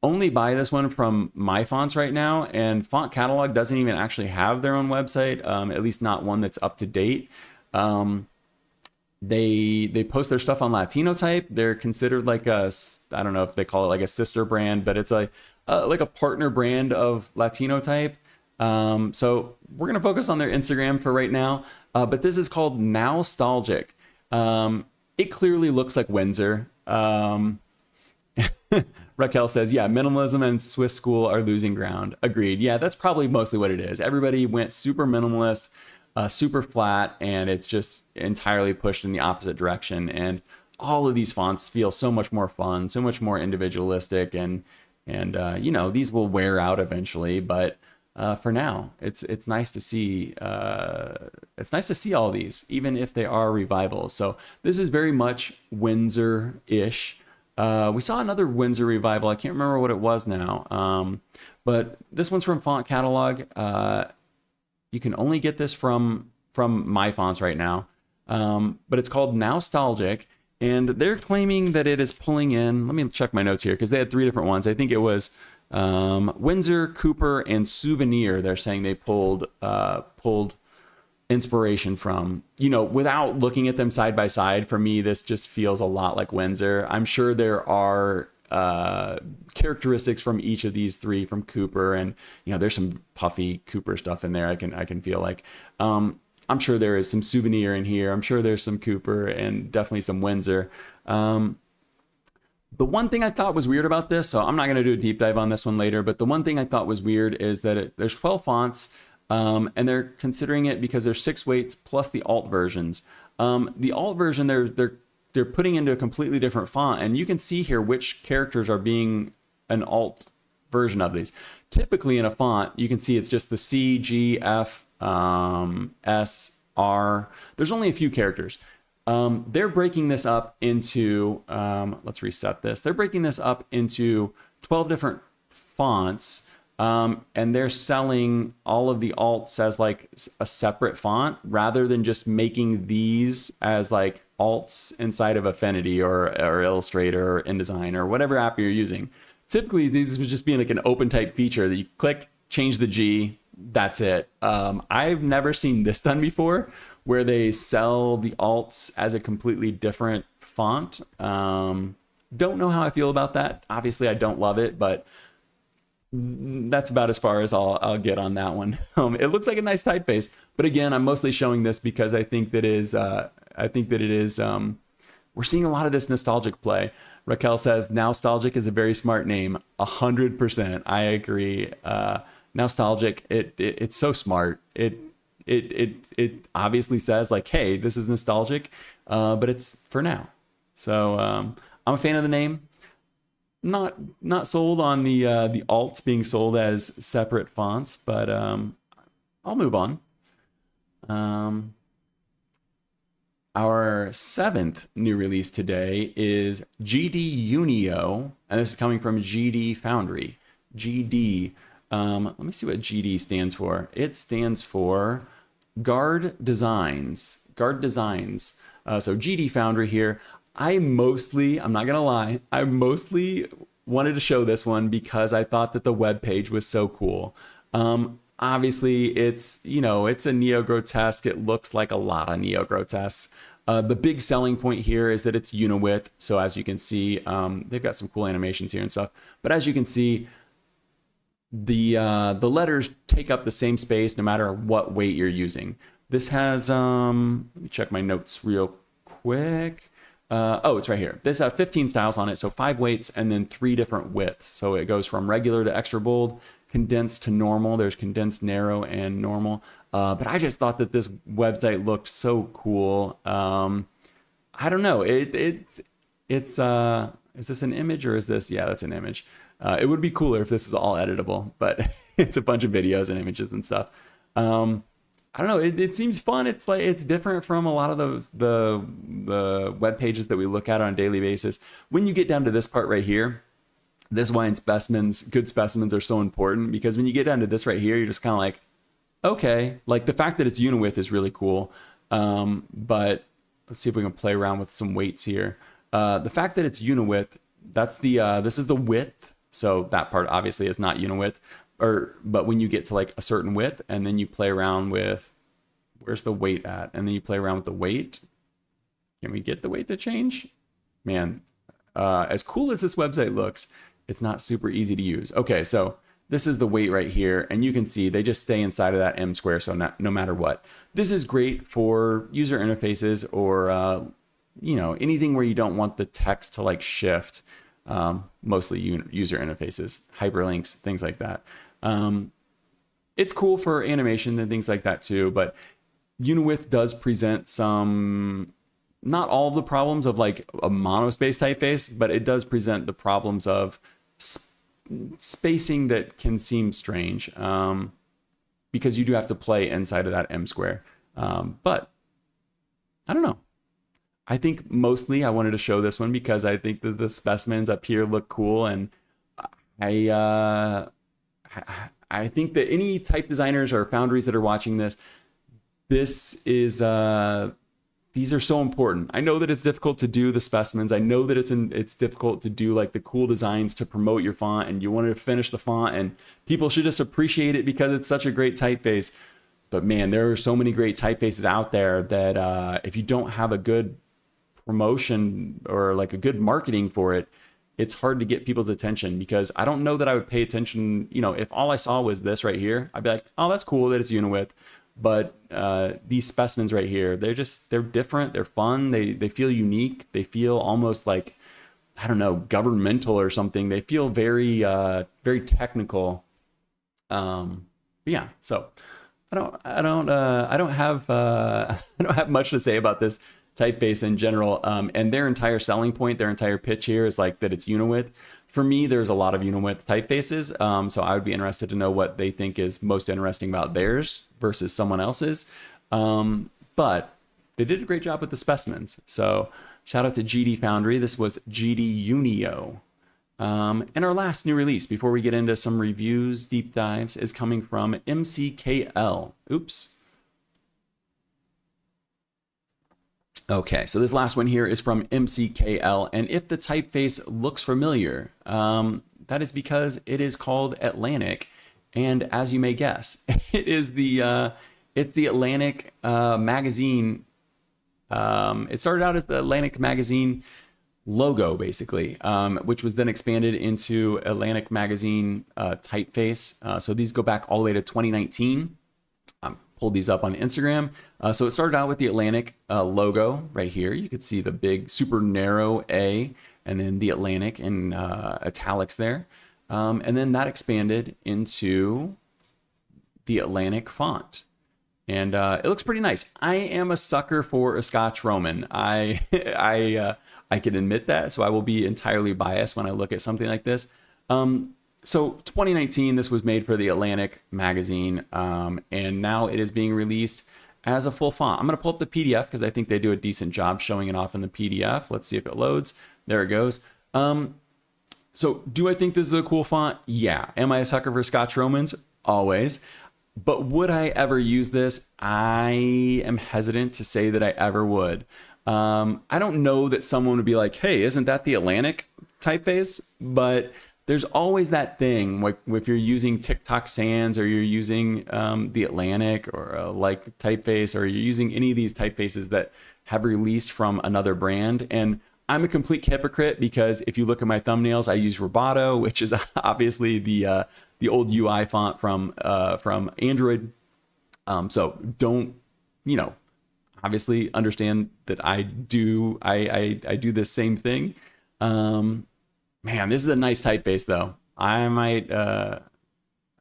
Speaker 1: only buy this one from My Fonts right now, and Font Catalog doesn't even actually have their own website, at least not one that's up to date. They post their stuff on LatinoType. They're considered like I don't know if they call it like a sister brand, but it's like a partner brand of LatinoType. So we're going to focus on their Instagram for right now. But this is called Nowstalgic. It clearly looks like Windsor. Raquel says, yeah, minimalism and Swiss school are losing ground. Agreed. Yeah, that's probably mostly what it is. Everybody went super minimalist, super flat, and it's just entirely pushed in the opposite direction. And all of these fonts feel so much more fun, so much more individualistic, and you know, these will wear out eventually, but for now, it's nice to see. It's nice to see all these, even if they are revivals. So this is very much Windsor-ish. We saw another Windsor revival. I can't remember what it was now, but this one's from Font Catalog. You can only get this from My Fonts right now, but it's called Nowstalgic. And they're claiming that it is pulling in, let me check my notes here, because they had 3 different ones. I think it was Windsor, Cooper, and Souvenir. They're saying they pulled inspiration from. You know, without looking at them side by side, for me, this just feels a lot like Windsor. I'm sure there are characteristics from each of these 3 from Cooper, and, you know, there's some puffy Cooper stuff in there. I can feel like. I'm sure there is some Souvenir in here. I'm sure there's some Cooper and definitely some Windsor. The one thing I thought was weird about this, so I'm not going to do a deep dive on this one later, but the one thing I thought was weird is that there's 12 fonts, and they're considering it because there's 6 weights plus the alt versions. The alt version, they're putting into a completely different font, and you can see here which characters are being an alt version of these. Typically in a font, you can see it's just the C, G, F, S, R. There's only a few characters. They're breaking this up into, let's reset this. They're breaking this up into 12 different fonts, and they're selling all of the alts as like a separate font rather than just making these as like alts inside of Affinity or Illustrator or InDesign or whatever app you're using. Typically, these would just be like an open type feature that you click, change the G, that's it. I've never seen this done before, where they sell the alts as a completely different font. Don't know how I feel about that. Obviously, I don't love it, but that's about as far as I'll get on that one. It looks like a nice typeface, but again, I'm mostly showing this because I think that it is. We're seeing a lot of this nostalgic play. Raquel says Nowstalgic is a very smart name. 100%. I agree. Nowstalgic, it's so smart. It obviously says like, hey, this is nostalgic, but it's for now. So I'm a fan of the name. Not sold on the alts being sold as separate fonts, but I'll move on. Our 7th new release today is GD Unio, and this is coming from GD Foundry. GD. Let me see what GD stands for. It stands for Guard Designs. Guard Designs. So GD Foundry here. I'm not gonna lie, I mostly wanted to show this one because I thought that the web page was so cool. Obviously, it's a neo-grotesque. It looks like a lot of neo-grotesques. The big selling point here is that it's univwidth. So as you can see, they've got some cool animations here and stuff. But as you can see, the letters take up the same space no matter what weight you're using. This has, let me check my notes real quick. Oh, it's right here. This has 15 styles on it, so 5 weights and then 3 different widths. So it goes from regular to extra bold, condensed to normal. There's condensed, narrow, and normal. But I just thought that this website looked so cool. I don't know. It's is this an image or is this? Yeah, that's an image. It would be cooler if this was all editable, but it's a bunch of videos and images and stuff. I don't know. It seems fun. It's like it's different from a lot of the web pages that we look at on a daily basis. When you get down to this part right here, this is why in specimens, good specimens are so important, because when you get down to this right here, you're just kind of like, okay, like the fact that it's univwidth is really cool. But let's see if we can play around with some weights here. The fact that it's univwidth, that's this is the width. So that part obviously is not univwidth, but when you get to like a certain width and then you play around with, where's the weight at? And then you play around with the weight. Can we get the weight to change? Man, as cool as this website looks, it's not super easy to use. Okay, so this is the weight right here, and you can see they just stay inside of that M square, so no matter what. This is great for user interfaces or anything where you don't want the text to like shift. Mostly user interfaces, hyperlinks, things like that. It's cool for animation and things like that too, but univwidth does present some not all the problems of like a monospace typeface, but it does present the problems of spacing that can seem strange, because you do have to play inside of that M square. But I don't know. I think mostly I wanted to show this one because I think that the specimens up here look cool, and I think that any type designers or foundries that are watching this, these are so important. I know that it's difficult to do the specimens. I know that it's difficult to do like the cool designs to promote your font, and you want to finish the font, and people should just appreciate it because it's such a great typeface. But man, there are so many great typefaces out there that if you don't have a good promotion or like a good marketing for it, it's hard to get people's attention, because I don't know that I would pay attention. You know, if all I saw was this right here, I'd be like, oh, that's cool that it's Uniwidth. But these specimens right here, they're different, they're fun, they feel unique, they feel almost like, I don't know, governmental or something. They feel very very technical. Yeah, so I don't have much to say about this typeface in general, and their entire selling point, their entire pitch here is like that it's Uniwidth. For me, there's a lot of Uniwidth typefaces, so I would be interested to know what they think is most interesting about theirs versus someone else's. But they did a great job with the specimens, so shout out to GD Foundry. This was GD Unio. And our last new release, before we get into some reviews, deep dives, is coming from MCKL. Oops. Okay, so this last one here is from MCKL, and if the typeface looks familiar, that is because it is called Atlantic, and as you may guess, it's the Atlantic magazine. It started out as the Atlantic magazine logo, basically, which was then expanded into Atlantic magazine typeface. So these go back all the way to 2019. Pulled these up on Instagram. So it started out with the Atlantic logo right here. You could see the big super narrow A, and then the Atlantic in italics there. And then that expanded into the Atlantic font. And it looks pretty nice. I am a sucker for a Scotch Roman. I can admit that, so I will be entirely biased when I look at something like this. So 2019, this was made for the Atlantic magazine, and now it is being released as a full font. I'm going to pull up the PDF because I think they do a decent job showing it off in the PDF. Let's see if it loads. There it goes. So do I think this is a cool font? Yeah. Am I a sucker for Scotch Romans? Always. But would I ever use this? I am hesitant to say that I ever would. I don't know that someone would be like, hey, isn't that the Atlantic typeface? But there's always that thing, like if you're using TikTok Sans, or you're using the Atlantic or like typeface, or you're using any of these typefaces that have released from another brand. And I'm a complete hypocrite because if you look at my thumbnails, I use Roboto, which is obviously the old UI font from Android. So don't, obviously understand that I do this same thing. Man, this is a nice typeface though. I might, I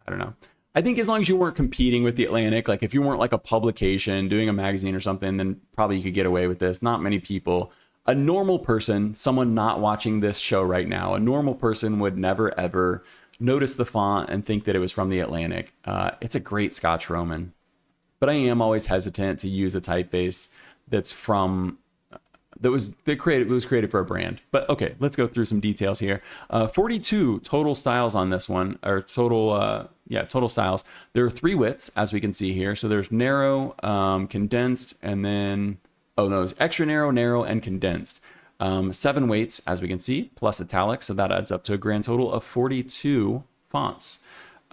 Speaker 1: don't know. I think as long as you weren't competing with the Atlantic, like if you weren't like a publication doing a magazine or something, then probably you could get away with this. Not many people. A normal person, someone not watching this show right now, a normal person would never ever notice the font and think that it was from the Atlantic. It's a great Scotch Roman, but I am always hesitant to use a typeface that's from it was created for a brand. But okay, let's go through some details here. 42 total styles on this one, or total styles. There are 3 widths, as we can see here. So there's narrow, condensed, and then it's extra narrow, narrow, and condensed. 7 weights, as we can see, plus italics. So that adds up to a grand total of 42 fonts.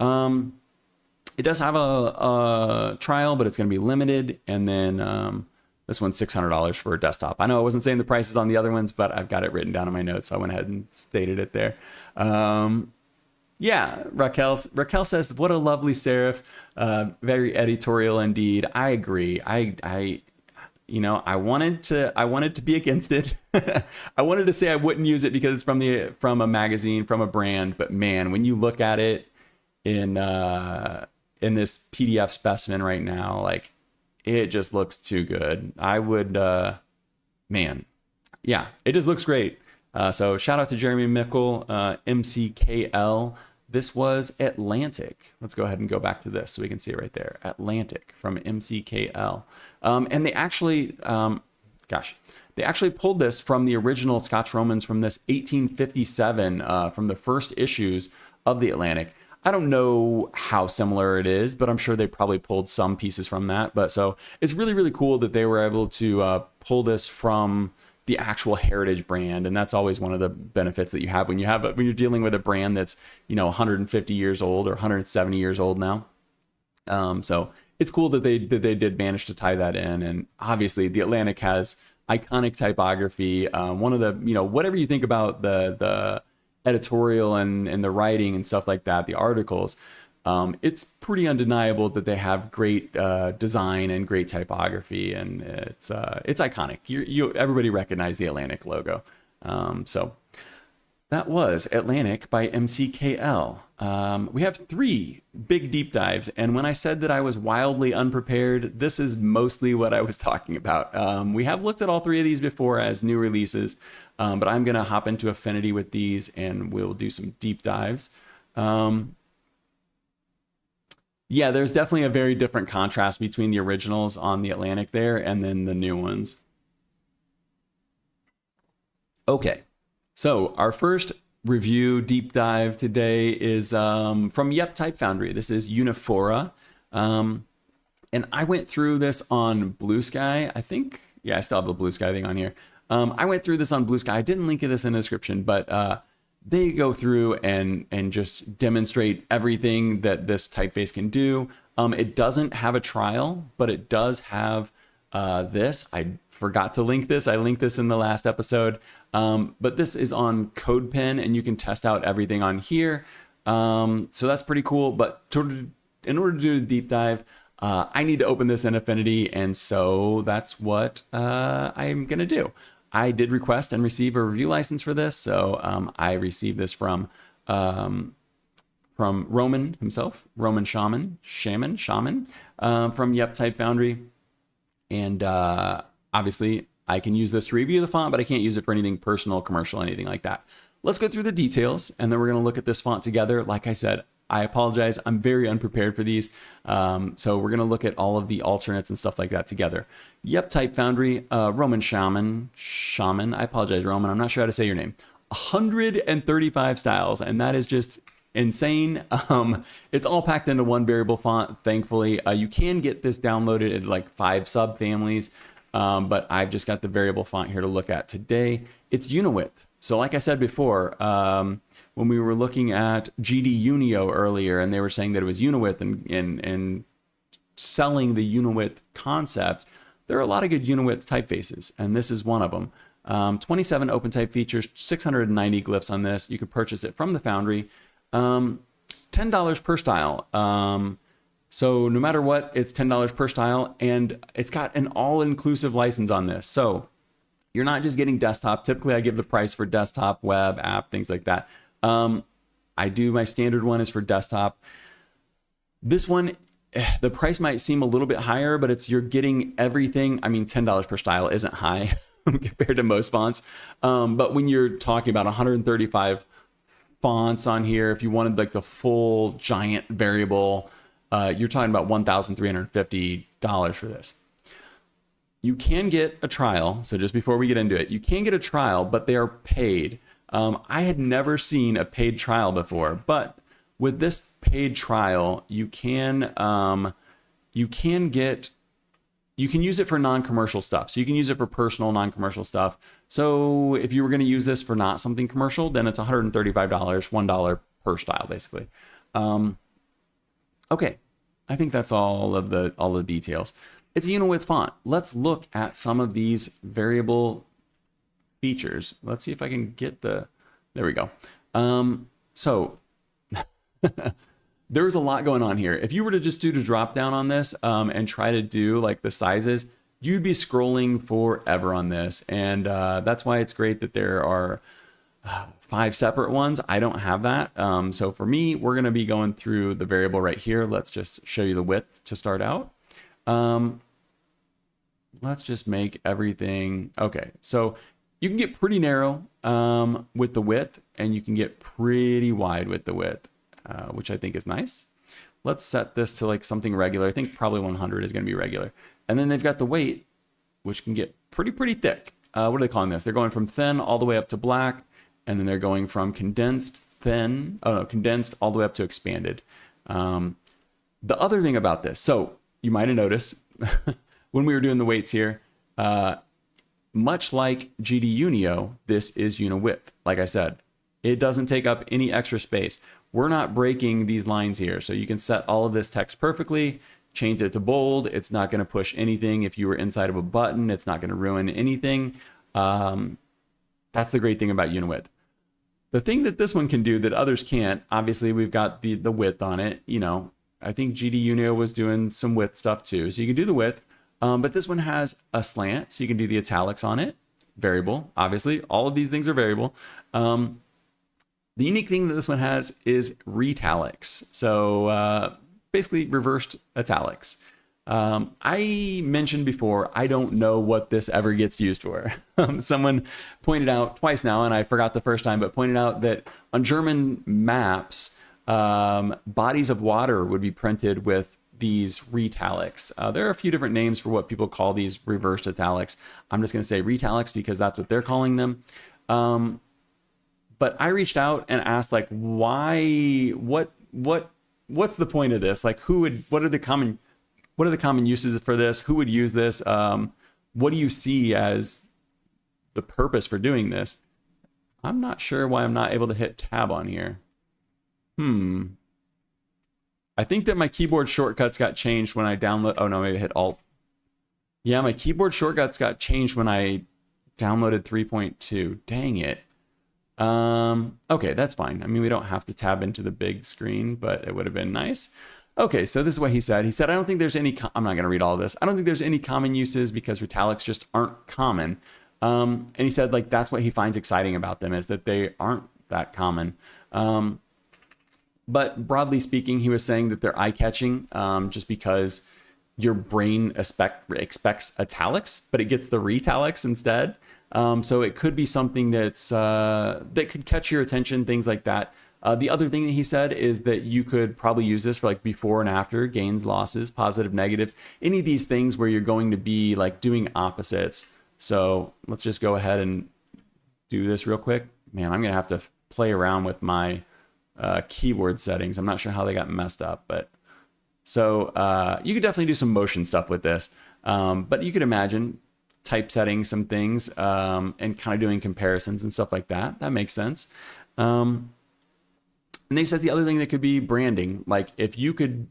Speaker 1: It does have a trial, but it's going to be limited. And then this one's $600 for a desktop. I know I wasn't saying the prices on the other ones, but I've got it written down in my notes, so I went ahead and stated it there. Yeah, Raquel says, what a lovely serif. Very editorial indeed. I agree. I wanted to be against it. I wanted to say I wouldn't use it because it's from a magazine, from a brand. But man, when you look at it in this PDF specimen right now, like, it just looks too good. I would, man, yeah, it just looks great. So shout out to Jeremy Mickle, MCKL. This was Atlantic. Let's go ahead and go back to this so we can see it right there. Atlantic from MCKL. And they actually, they actually pulled this from the original Scotch Romans from this 1857, from the first issues of the Atlantic. I don't know how similar it is, but I'm sure they probably pulled some pieces from that. But so it's really, really cool that they were able to pull this from the actual heritage brand. And that's always one of the benefits that you have when you're dealing with a brand that's, 150 years old or 170 years old now. So it's cool that they did manage to tie that in. And obviously the Atlantic has iconic typography. One of the, whatever you think about the editorial and the writing and stuff like that, the articles, it's pretty undeniable that they have great design and great typography, and it's iconic. Everybody recognize the Atlantic logo. So that was Atlantic by MCKL. We have 3 big deep dives, and when I said that I was wildly unprepared, this is mostly what I was talking about. We have looked at all 3 of these before as new releases, but I'm going to hop into Affinity with these, and we'll do some deep dives. Yeah, there's definitely a very different contrast between the originals on the Atlantic there and then the new ones. Okay, so our first review deep dive today is from GD Foundry. This is Unifora. And I went through this on Blue Sky. I think, yeah, I still have the Blue Sky thing on here. I went through this on Blue Sky. I didn't link this in the description, but they go through and just demonstrate everything that this typeface can do. It doesn't have a trial, but it does have this. I forgot to link this. I linked this in the last episode. But this is on CodePen, and you can test out everything on here. So that's pretty cool. But in order to do a deep dive, I need to open this in Affinity, and so that's what I'm going to do. I did request and receive a review license for this, so I received this from Roman himself, Roman Shaman, from GD Foundry, and obviously I can use this to review the font, but I can't use it for anything personal, commercial, anything like that. Let's go through the details, and then we're going to look at this font together. Like I said, I apologize. I'm very unprepared for these. So we're going to look at all of the alternates and stuff like that together. GD Foundry, Roman Shaman. I apologize, Roman. I'm not sure how to say your name. 135 styles, and that is just insane. It's all packed into one variable font, thankfully. You can get this downloaded in like 5 subfamilies, but I've just got the variable font here to look at today. It's Uniwidth. So like I said before, when we were looking at GD Unio earlier, and they were saying that it was Uniwidth and selling the Uniwidth concept, there are a lot of good Uniwidth typefaces, and this is one of them. 27 OpenType features, 690 glyphs on this. You can purchase it from the Foundry. $10 per style. So no matter what, it's $10 per style, and it's got an all-inclusive license on this. So you're not just getting desktop. Typically, I give the price for desktop, web, app, things like that. I do my standard one is for desktop. This one, the price might seem a little bit higher, but you're getting everything. I mean, $10 per style isn't high compared to most fonts. But when you're talking about 135 fonts on here, if you wanted like the full giant variable, you're talking about $1,350 for this. You can get a trial. So just before we get into it, you can get a trial, but they are paid. I had never seen a paid trial before, but with this paid trial, you can use it for non-commercial stuff. So you can use it for personal, non-commercial stuff. So if you were going to use this for not something commercial, then it's $135, $1 per style, basically. Okay, I think that's all the details. It's a Uniwidth font. Let's look at some of these variable features. Let's see if I can get there we go. So there's a lot going on here. If you were to just do the drop down on this and try to do like the sizes, you'd be scrolling forever on this. And that's why it's great that there are 5 separate ones. I don't have that. So for me, we're going to be going through the variable right here. Let's just show you the width to start out. let's just make everything, okay. So you can get pretty narrow with the width, and you can get pretty wide with the width, which I think is nice. Let's set this to like something regular. I think probably 100 is going to be regular. And then they've got the weight, which can get pretty thick. What are they calling this? They're going from thin all the way up to black, and then they're going from condensed condensed all the way up to expanded. The other thing about this, so you might have noticed when we were doing the weights here, much like GD Unio, this is uni-width. Like I said, it doesn't take up any extra space. We're not breaking these lines here. So you can set all of this text perfectly, change it to bold. It's not going to push anything. If you were inside of a button, it's not going to ruin anything. That's the great thing about uni-width. The thing that this one can do that others can't, obviously we've got the width on it. You know, I think GD Unio was doing some width stuff too. So you can do the width, but this one has a slant. So you can do the italics on it, variable. Obviously, all of these things are variable. The unique thing that this one has is retalics. So basically reversed italics. I mentioned before, I don't know what this ever gets used for. Someone pointed out twice now, and I forgot the first time, but pointed out that on German maps, bodies of water would be printed with these retalics. There are a few different names for what people call these reversed italics. I'm just going to say retalics because that's what they're calling them. But I reached out and asked, like, why, what's the point of this? Like, what are the common uses for this? Who would use this? What do you see as the purpose for doing this? I'm not sure why I'm not able to hit tab on here. I think that my keyboard shortcuts got changed when I download. Oh no, maybe I hit Alt. Yeah, my keyboard shortcuts got changed when I downloaded 3.2. Dang it. Okay, that's fine. I mean, we don't have to tab into the big screen, but it would have been nice. Okay, so this is what he said. He said, I don't think there's any, I'm not going to read all of this. I don't think there's any common uses because retalics just aren't common. And he said, like, that's what he finds exciting about them, is that they aren't that common. But broadly speaking, he was saying that they're eye-catching just because your brain expects italics, but it gets the retalics instead. So it could be something that's that could catch your attention, things like that. The other thing that he said is that you could probably use this for like before and after, gains, losses, positive, negatives, any of these things where you're going to be like doing opposites. So let's just go ahead and do this real quick. Man, I'm going to have to play around with my keyboard settings. I'm not sure how they got messed up, but so you could definitely do some motion stuff with this. But you could imagine typesetting some things and kind of doing comparisons and stuff like that. That makes sense. And they said the other thing that could be branding. Like if you could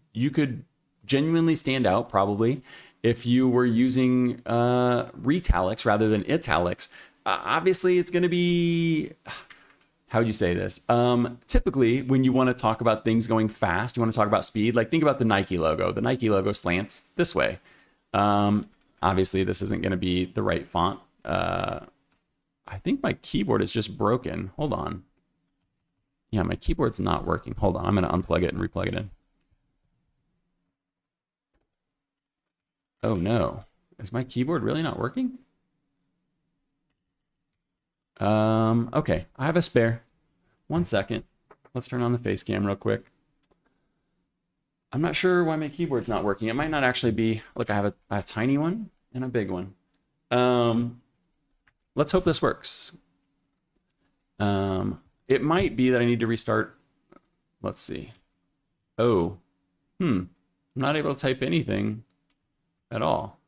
Speaker 1: genuinely stand out probably if you were using retalics rather than italics. Obviously it's going to be, how would you say this? Typically when you want to talk about things going fast, you want to talk about speed, like think about the Nike logo. The Nike logo slants this way. Obviously this isn't going to be the right font. I think my keyboard is just broken. Hold on. Yeah, my keyboard's not working. Hold on, I'm going to unplug it and replug it in. Oh no, is my keyboard really not working? Okay, I have a spare. 1 second. Let's turn on the face cam real quick. I'm not sure why my keyboard's not working. It might not actually be, look, I have a tiny one and a big one. Let's hope this works. It might be that I need to restart. Let's see. Oh, I'm not able to type anything at all.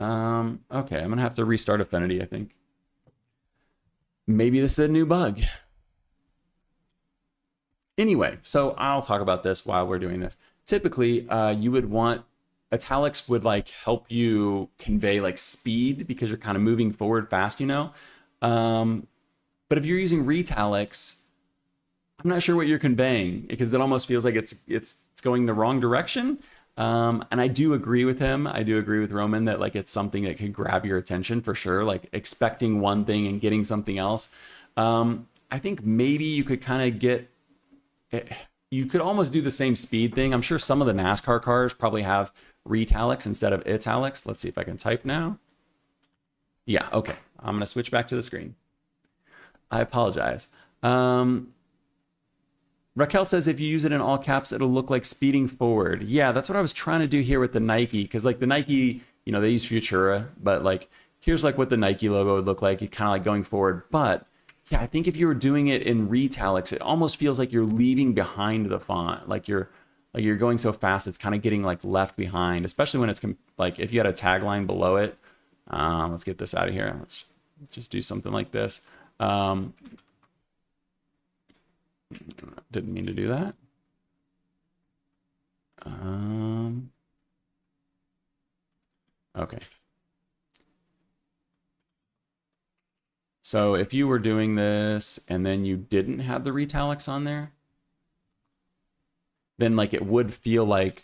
Speaker 1: Okay, I'm gonna have to restart Affinity, I think. Maybe this is a new bug. Anyway, so I'll talk about this while we're doing this. Typically, you would want, italics would like help you convey like speed because you're kind of moving forward fast, you know? But if you're using retalics, I'm not sure what you're conveying because it almost feels like it's going the wrong direction. And I do agree with him. I do agree with Roman that like it's something that could grab your attention for sure. Like expecting one thing and getting something else. I think maybe you could kind of get, you could almost do the same speed thing. I'm sure some of the NASCAR cars probably have retalics instead of italics. Let's see if I can type now. Yeah, okay. I'm going to switch back to the screen. I apologize. Raquel says if you use it in all caps, it'll look like speeding forward. Yeah, that's what I was trying to do here with the Nike, because like the Nike, you know, they use Futura, but like here's like what the Nike logo would look like. It's kind of like going forward. But yeah, I think if you were doing it in reitalics, it almost feels like you're leaving behind the font. Like you're going so fast, it's kind of getting like left behind, especially when it's like if you had a tagline below it. Let's get this out of here. Let's just do something like this. Didn't mean to do that. Okay. So if you were doing this and then you didn't have the reitalics on there, then like it would feel like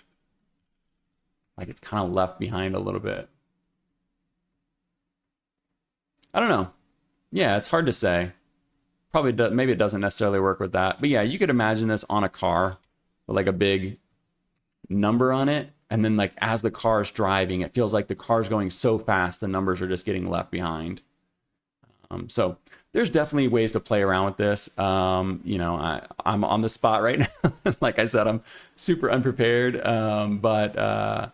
Speaker 1: it's kind of left behind a little bit. I don't know. Yeah, it's hard to say. Probably maybe it doesn't necessarily work with that. But yeah, you could imagine this on a car with like a big number on it. And then like as the car is driving, it feels like the car's going so fast, the numbers are just getting left behind. So there's definitely ways to play around with this. You know, I'm on the spot right now. Like I said, I'm super unprepared. But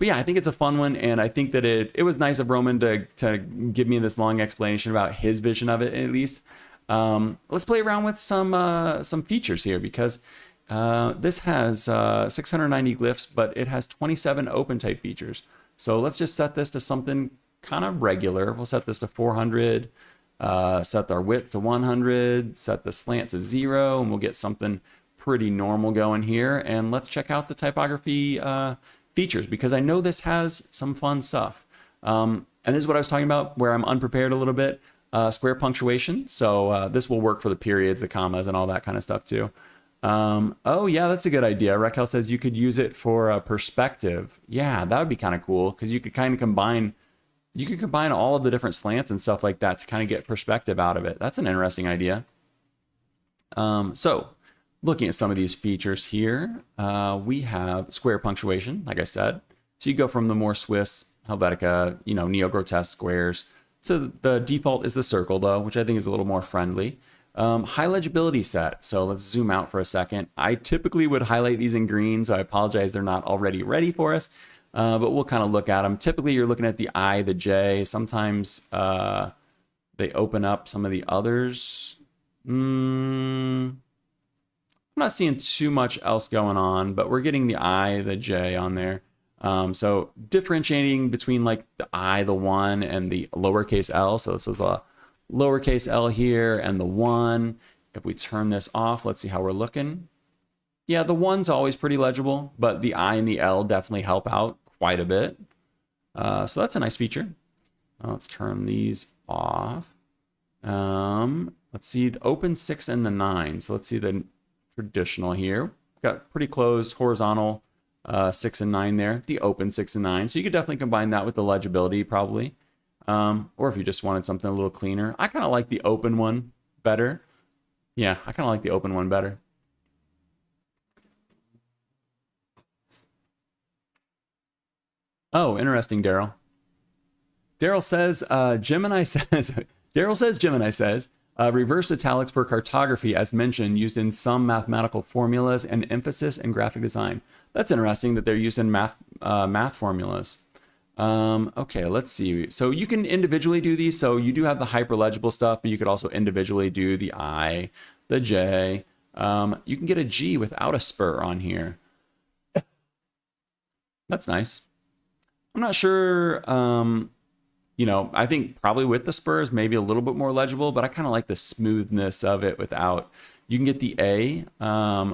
Speaker 1: yeah, I think it's a fun one, and I think that it was nice of Roman to give me this long explanation about his vision of it, at least. Let's play around with some features here, because this has 690 glyphs, but it has 27 OpenType features. So let's just set this to something kind of regular. We'll set this to 400, set our width to 100, set the slant to 0, and we'll get something pretty normal going here. And let's check out the typography features, because I know this has some fun stuff. And this is what I was talking about, where I'm unprepared a little bit. Square punctuation. So this will work for the periods, the commas, and all that kind of stuff too. Oh yeah, that's a good idea. Raquel says you could use it for perspective. Yeah, that would be kind of cool, because you could kind of combine all of the different slants and stuff like that to kind of get perspective out of it. That's an interesting idea. So looking at some of these features here, we have square punctuation, like I said. So you go from the more Swiss, Helvetica, you know, Neo Grotesk squares. So the default is the circle though, which I think is a little more friendly. High legibility set. So let's zoom out for a second. I typically would highlight these in green, so I apologize they're not already ready for us. But we'll kind of look at them. Typically you're looking at the I, the J. Sometimes they open up some of the others. I'm not seeing too much else going on, but we're getting the I, the J on there. So differentiating between like the I, the 1, and the lowercase l. So this is a lowercase l here and the 1. If we turn this off, let's see how we're looking. Yeah, the 1's always pretty legible, but the I and the L definitely help out quite a bit. So that's a nice feature. Let's turn these off. Let's see the open 6 and the 9. So let's see the traditional here. Got pretty closed horizontal 6 and 9 there, the open 6 and 9. So you could definitely combine that with the legibility probably. Or if you just wanted something a little cleaner. I kind of like the open one better. Yeah, I kind of like the open one better. Oh, interesting, Daryl. Daryl says, Gemini says, Daryl says, Gemini says, reversed italics for cartography, as mentioned, used in some mathematical formulas and emphasis in graphic design. That's interesting that they're used in math formulas. Okay, let's see. So you can individually do these. So you do have the hyperlegible stuff, but you could also individually do the I, the J. You can get a G without a spur on here. That's nice. I'm not sure, you know, I think probably with the spurs, maybe a little bit more legible, but I kind of like the smoothness of it without. You can get the A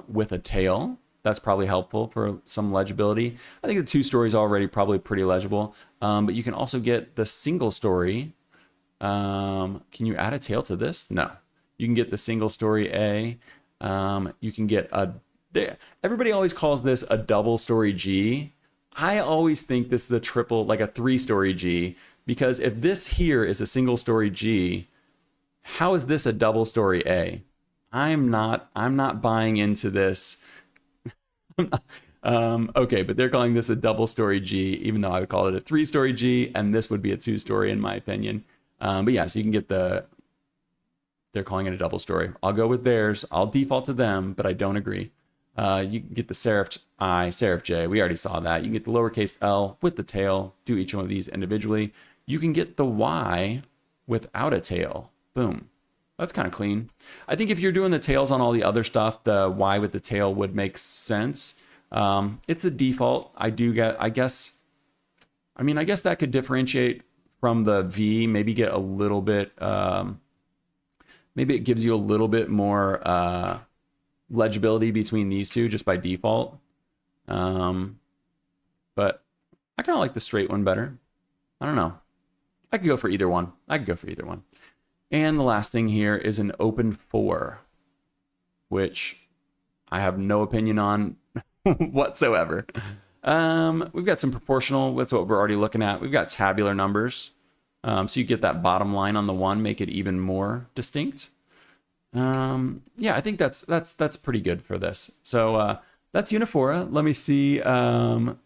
Speaker 1: with a tail. That's probably helpful for some legibility. I think the 2 stories already probably pretty legible, but you can also get the single story. Can you add a tail to this? No. You can get the single story A. You can get everybody always calls this a double story G. I always think this is a triple, like a 3-story G, because if this here is a single story G, how is this a double story A? I'm not buying into this. Okay, but they're calling this a double story G, even though I would call it a 3-story G, and this would be a 2-story in my opinion. But yeah, so you can get they're calling it a double story. I'll go with theirs. I'll default to them, but I don't agree. You can get the serif I, serif J. We already saw that. You can get the lowercase L with the tail. Do each one of these individually. You can get the Y without a tail. Boom. That's kind of clean. I think if you're doing the tails on all the other stuff, the Y with the tail would make sense. It's a default. I guess that could differentiate from the V, maybe get a little bit, maybe it gives you a little bit more legibility between these two just by default. But I kind of like the straight one better. I don't know. I could go for either one. And the last thing here is an open 4, which I have no opinion on whatsoever. We've got some proportional. That's what we're already looking at. We've got tabular numbers. So you get that bottom line on the 1, make it even more distinct. Yeah, I think that's pretty good for this. So that's Unifora. Let me see. You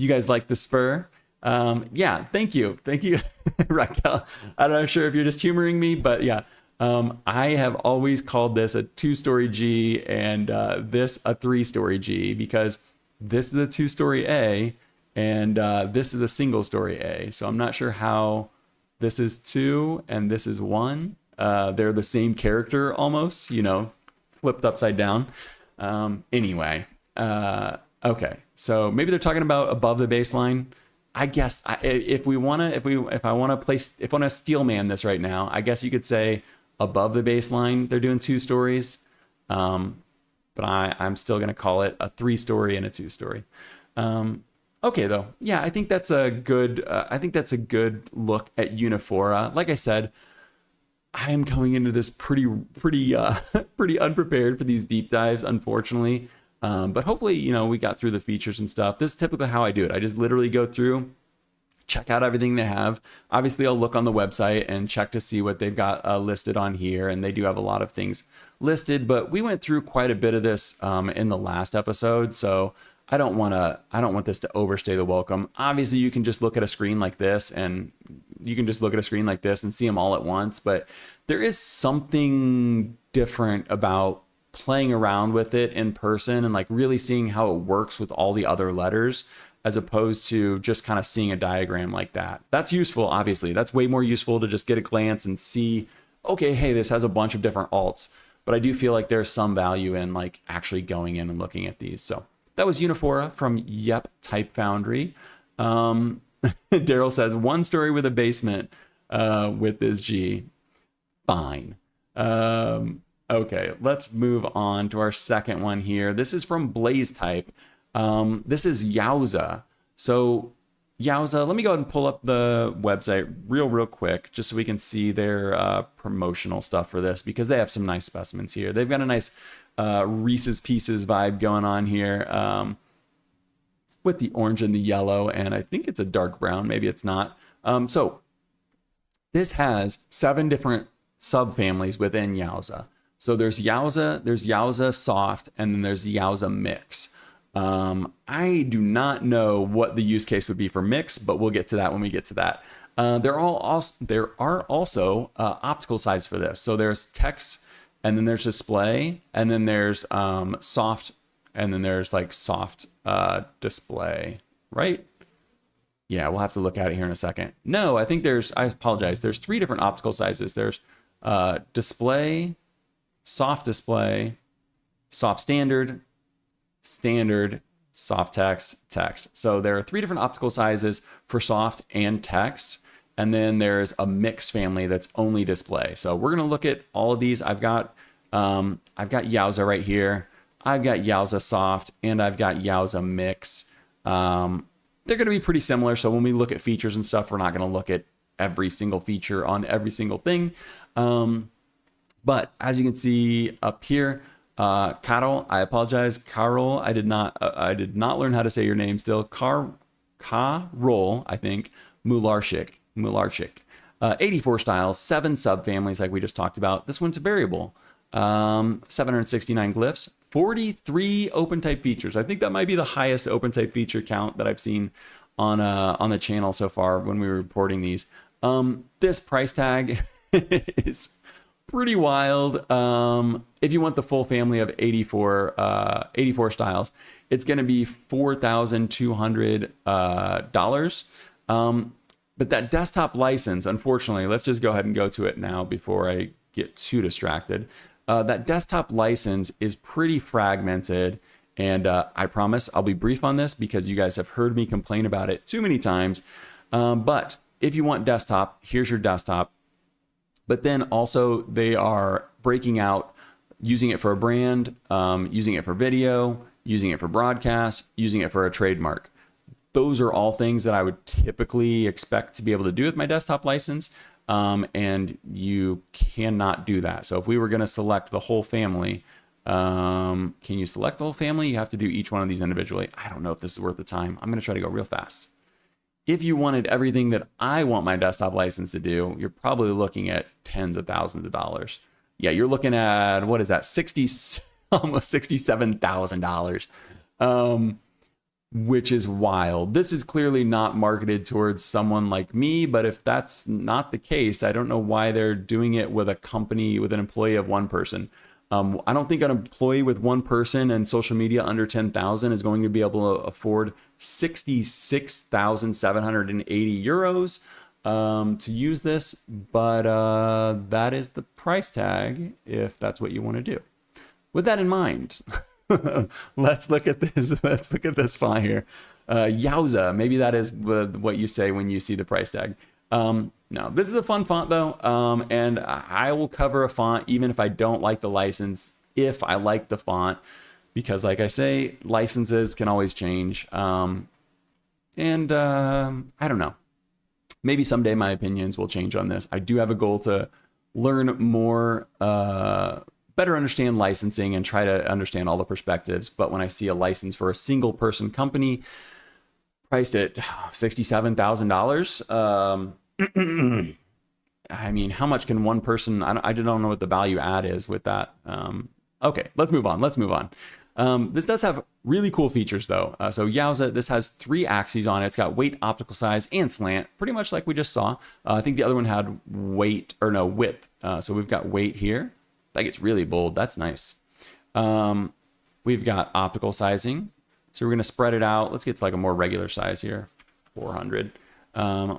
Speaker 1: guys like the spur? Yeah, thank you, Raquel. I'm not sure if you're just humoring me, but yeah. I have always called this a 2-story G and this a 3-story G because this is a 2-story A and this is a single-story A. So I'm not sure how this is 2 and this is 1. They're the same character almost, flipped upside down. Anyway, okay. So maybe they're talking about above the baseline. I guess if I want to steel man this right now, I guess you could say above the baseline, they're doing 2 stories. But I'm still going to call it a 3-story and a 2-story. Okay, though. Yeah, I think that's a good look at Unifora. Like I said, I am coming into this pretty unprepared for these deep dives, unfortunately. But hopefully, we got through the features and stuff. This is typically how I do it. I just literally go through, check out everything they have. Obviously, I'll look on the website and check to see what they've got listed on here. And they do have a lot of things listed, but we went through quite a bit of this in the last episode. So I don't want this to overstay the welcome. Obviously, you can just look at a screen like this and see them all at once. But there is something different about playing around with it in person and like really seeing how it works with all the other letters as opposed to just kind of seeing a diagram like that. That's useful, obviously. That's way more useful to just get a glance and see, okay, hey, this has a bunch of different alts. But I do feel like there's some value in like actually going in and looking at these. So that was Unifora from Type Foundry. Daryl says 1 story with a basement with this G. Fine. Okay, let's move on to our second one here. This is from BlazeType. This is Yowza. So Yowza, let me go ahead and pull up the website real quick just so we can see their promotional stuff for this because they have some nice specimens here. They've got a nice Reese's Pieces vibe going on here with the orange and the yellow, and I think it's a dark brown. Maybe it's not. So this has 7 different subfamilies within Yowza. So there's Yowza Soft, and then there's Yowza Mix. I do not know what the use case would be for Mix, but we'll get to that when we get to that. There are also optical sizes for this. So there's text, and then there's display, and then there's soft, and then there's like soft display, right? Yeah, we'll have to look at it here in a second. No, I think I apologize. There's 3 different optical sizes. There's display, soft display, soft standard, soft text. So there are 3 different optical sizes for soft and text. And then there's a mix family that's only display. So we're going to look at all of these. I've got Yowza right here. I've got Yowza Soft and I've got Yowza Mix. They're going to be pretty similar. So when we look at features and stuff, we're not going to look at every single feature on every single thing. But as you can see up here, Carol, I apologize. Carol, I did not learn how to say your name still. Carol, I think, Mularchik. 84 styles, 7 subfamilies like we just talked about. This one's a variable. 769 glyphs, 43 OpenType features. I think that might be the highest OpenType feature count that I've seen on the channel so far when we were reporting these. This price tag is pretty wild. If you want the full family of 84 styles, it's going to be $4,200. But that desktop license, unfortunately, let's just go ahead and go to it now before I get too distracted. That desktop license is pretty fragmented, and I promise I'll be brief on this because you guys have heard me complain about it too many times. But if you want desktop, here's your desktop. But then also they are breaking out, using it for a brand, using it for video, using it for broadcast, using it for a trademark. Those are all things that I would typically expect to be able to do with my desktop license. And you cannot do that. So if we were going to select the whole family, can you select the whole family? You have to do each one of these individually. I don't know if this is worth the time. I'm going to try to go real fast. If you wanted everything that I want my desktop license to do, you're probably looking at tens of thousands of dollars. Yeah, you're looking at, what is that? Almost $67,000. Which is wild. This is clearly not marketed towards someone like me, but if that's not the case, I don't know why they're doing it with a company, with an employee of one person. I don't think an employee with one person and social media under 10,000 is going to be able to afford 66,780 euros to use this, but that is the price tag if that's what you want to do. With that in mind, let's look at this. Let's look at this font here. Yowza. Maybe that is what you say when you see the price tag. No, this is a fun font though. And I will cover a font even if I don't like the license, if I like the font, because like I say, licenses can always change. I don't know. Maybe someday my opinions will change on this. I do have a goal to learn more, better understand licensing and try to understand all the perspectives. But when I see a license for a single person company priced at $67,000, I mean, how much can one person, I don't know what the value add is with that. Okay, let's move on. This does have really cool features though. So Yowza, this has 3 axes on it. It's got weight, optical size, and slant, pretty much like we just saw. I think the other one had width. So we've got weight here. That gets really bold. That's nice. We've got optical sizing. So we're going to spread it out. Let's get to like a more regular size here, 400.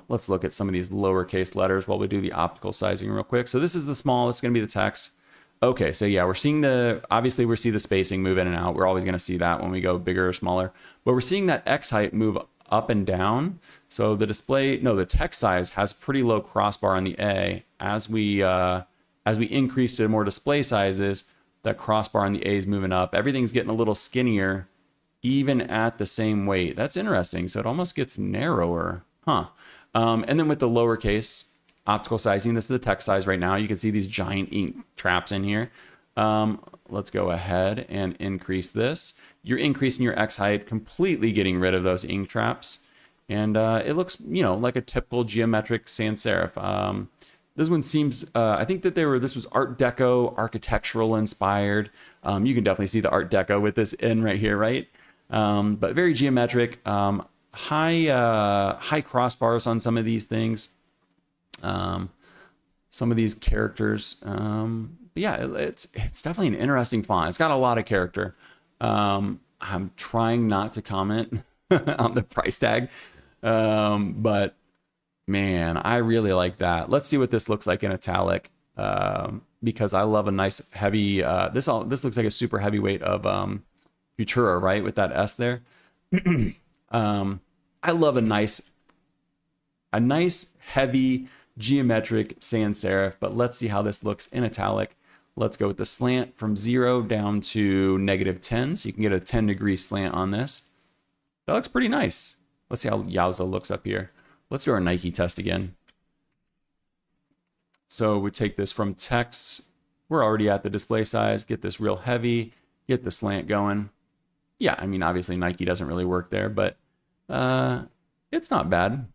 Speaker 1: Let's look at some of these lowercase letters while we do the optical sizing real quick. So this is the small. It's going to be the text. Okay, so yeah, we're seeing obviously we see the spacing move in and out. We're always going to see that when we go bigger or smaller. But we're seeing that X height move up and down. So the text size has pretty low crossbar on the A. As we increase to more display sizes, that crossbar on the A is moving up. Everything's getting a little skinnier, even at the same weight. That's interesting. So it almost gets narrower, huh? And then with the lowercase optical sizing, this is the text size right now. You can see these giant ink traps in here. Let's go ahead and increase this. You're increasing your X height, completely getting rid of those ink traps. And it looks, like a typical geometric sans serif. This one seems, I think that this was Art Deco, architectural inspired. You can definitely see the Art Deco with this in right here, right? But very geometric, high crossbars on some of these things. Some of these characters. But yeah, it's definitely an interesting font. It's got a lot of character. I'm trying not to comment on the price tag. But man, I really like that. Let's see what this looks like in italic, because I love a nice heavy, this looks like a super heavyweight of Futura, right? With that S there. I love a nice heavy geometric sans serif, but let's see how this looks in italic. Let's go with the slant from 0 down to -10. So you can get a 10-degree slant on this. That looks pretty nice. Let's see how Yowza looks up here. Let's do our Nike test again. So we take this from text. We're already at the display size. Get this real heavy. Get the slant going. Yeah, I mean, obviously Nike doesn't really work there, but it's not bad.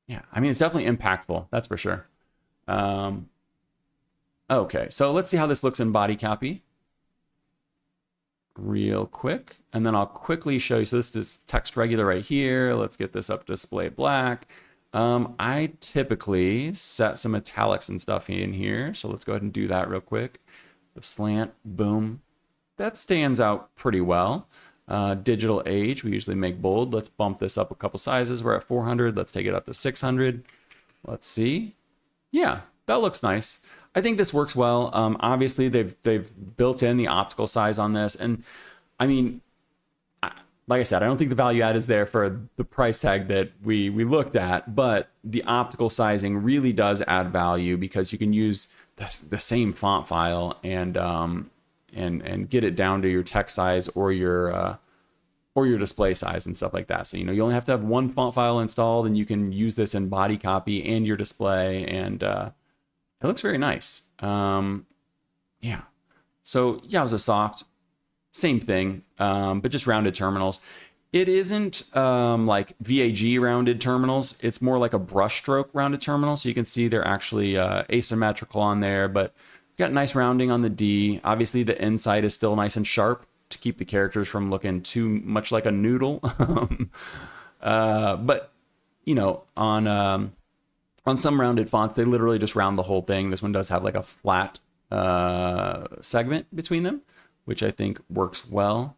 Speaker 1: Yeah, I mean, it's definitely impactful. That's for sure. Okay, so let's see how this looks in body copy real quick. And then I'll quickly show you. So this is text regular right here. Let's get this up to display black. I typically set some italics and stuff in here. So let's go ahead and do that real quick. The slant, boom. That stands out pretty well. Digital age, we usually make bold. Let's bump this up a couple sizes. We're at 400. Let's take it up to 600. Let's see. Yeah, that looks nice. I think this works well. Obviously, they've built in the optical size on this. And I mean, like I said, I don't think the value add is there for the price tag that we looked at, but the optical sizing really does add value because you can use the same font file and get it down to your text size or your display size and stuff like that. So, you only have to have one font file installed and you can use this in body copy and your display. And it looks very nice. Yeah. So Yowza Soft, same thing, but just rounded terminals. It isn't like VAG rounded terminals. It's more like a brush stroke rounded terminal. So you can see they're actually asymmetrical on there, but got nice rounding on the D. Obviously the inside is still nice and sharp to keep the characters from looking too much like a noodle. But on some rounded fonts, they literally just round the whole thing. This one does have like a flat segment between them, which I think works well.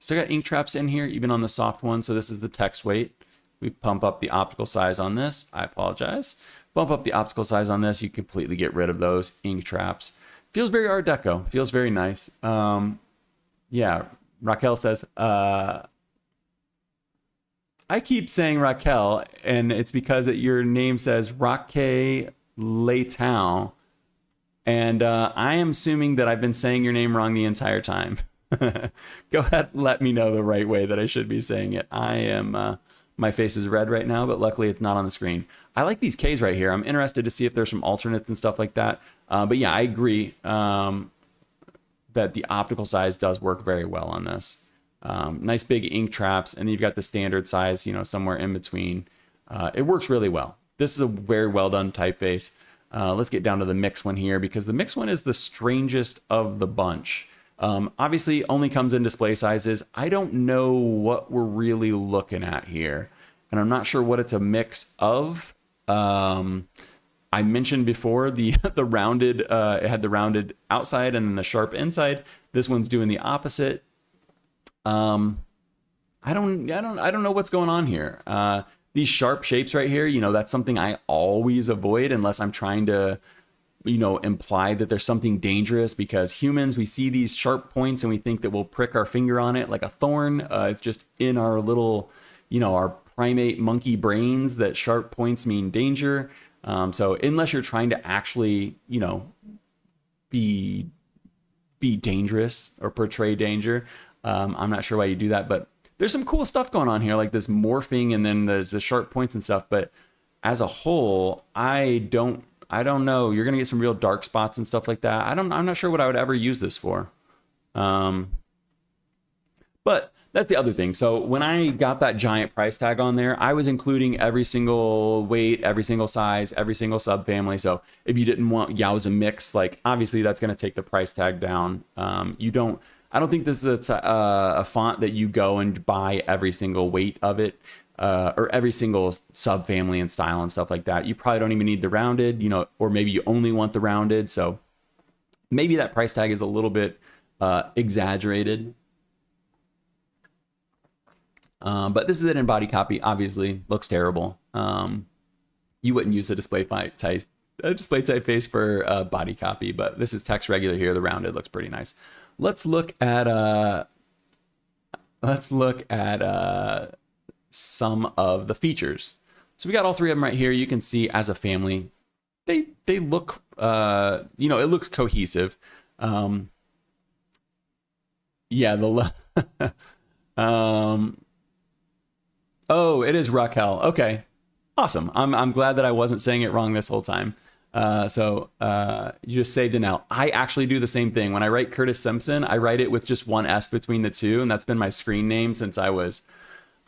Speaker 1: Still got ink traps in here, even on the soft one. So this is the text weight. We pump up the optical size on this. I apologize. Bump up the optical size on this. You completely get rid of those ink traps. Feels very Art Deco. Feels very nice. Yeah, Raquel says, I keep saying Raquel, and it's because your name says Raque Leitão. And I am assuming that I've been saying your name wrong the entire time. Go ahead and let me know the right way that I should be saying it. I am, my face is red right now, but luckily it's not on the screen. I like these Ks right here. I'm interested to see if there's some alternates and stuff like that. But yeah, I agree that the optical size does work very well on this. Nice big ink traps, and then you've got the standard size, somewhere in between. It works really well. This is a very well done typeface. Let's get down to the mix one here, because the mix one is the strangest of the bunch. Obviously only comes in display sizes. I don't know what we're really looking at here, and I'm not sure what it's a mix of. I mentioned before the rounded, it had the rounded outside and then the sharp inside. This one's doing the opposite. I don't know what's going on here. These sharp shapes right here, that's something I always avoid unless I'm trying to, imply that there's something dangerous, because humans, we see these sharp points and we think that we'll prick our finger on it like a thorn. It's just in our little, our primate monkey brains that sharp points mean danger. So unless you're trying to actually, be dangerous or portray danger, I'm not sure why you do that, but there's some cool stuff going on here, like this morphing and then the sharp points and stuff. But as a whole, I don't know. You're gonna get some real dark spots and stuff like that. I'm not sure what I would ever use this for. But that's the other thing. So when I got that giant price tag on there, I was including every single weight, every single size, every single subfamily. So if you didn't want Yowza mix, like obviously that's going to take the price tag down. I don't think this is a font that you go and buy every single weight of it, or every single subfamily and style and stuff like that. You probably don't even need the rounded, or maybe you only want the rounded. So maybe that price tag is a little bit exaggerated. But this is it in body copy. Obviously looks terrible. You wouldn't use a display typeface for body copy, but this is text regular here. The rounded looks pretty nice. Let's look at some of the features. So we got all three of them right here. You can see as a family, they look, it looks cohesive. Yeah, oh, it is Raquel. Okay, awesome. I'm glad that I wasn't saying it wrong this whole time. So you just saved it now. I actually do the same thing. When I write Curtis Simpson, I write it with just one S between the two, and that's been my screen name since I was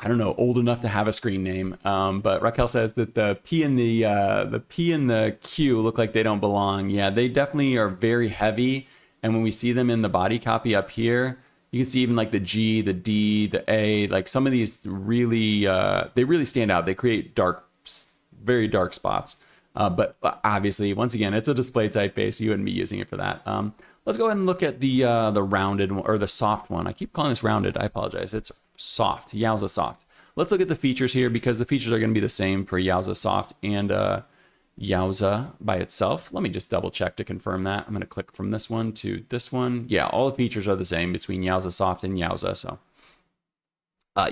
Speaker 1: I don't know, old enough to have a screen name. But Raquel says that the P and the Q look like they don't belong. Yeah, they definitely are very heavy. And when we see them in the body copy up here, you can see even like the G, the D, the A, like some of these really, they really stand out. They create dark, very dark spots. But obviously, once again, it's a display typeface. So you wouldn't be using it for that. Let's go ahead and look at the rounded or the soft one. I keep calling this rounded. I apologize. It's soft, Yowza soft. Let's look at the features here because the features are going to be the same for Yowza soft and Yowza by itself. Let me just double check to confirm that. I'm going to click from this one to this one. Yeah, all the features are the same between Yowza soft and Yowza. So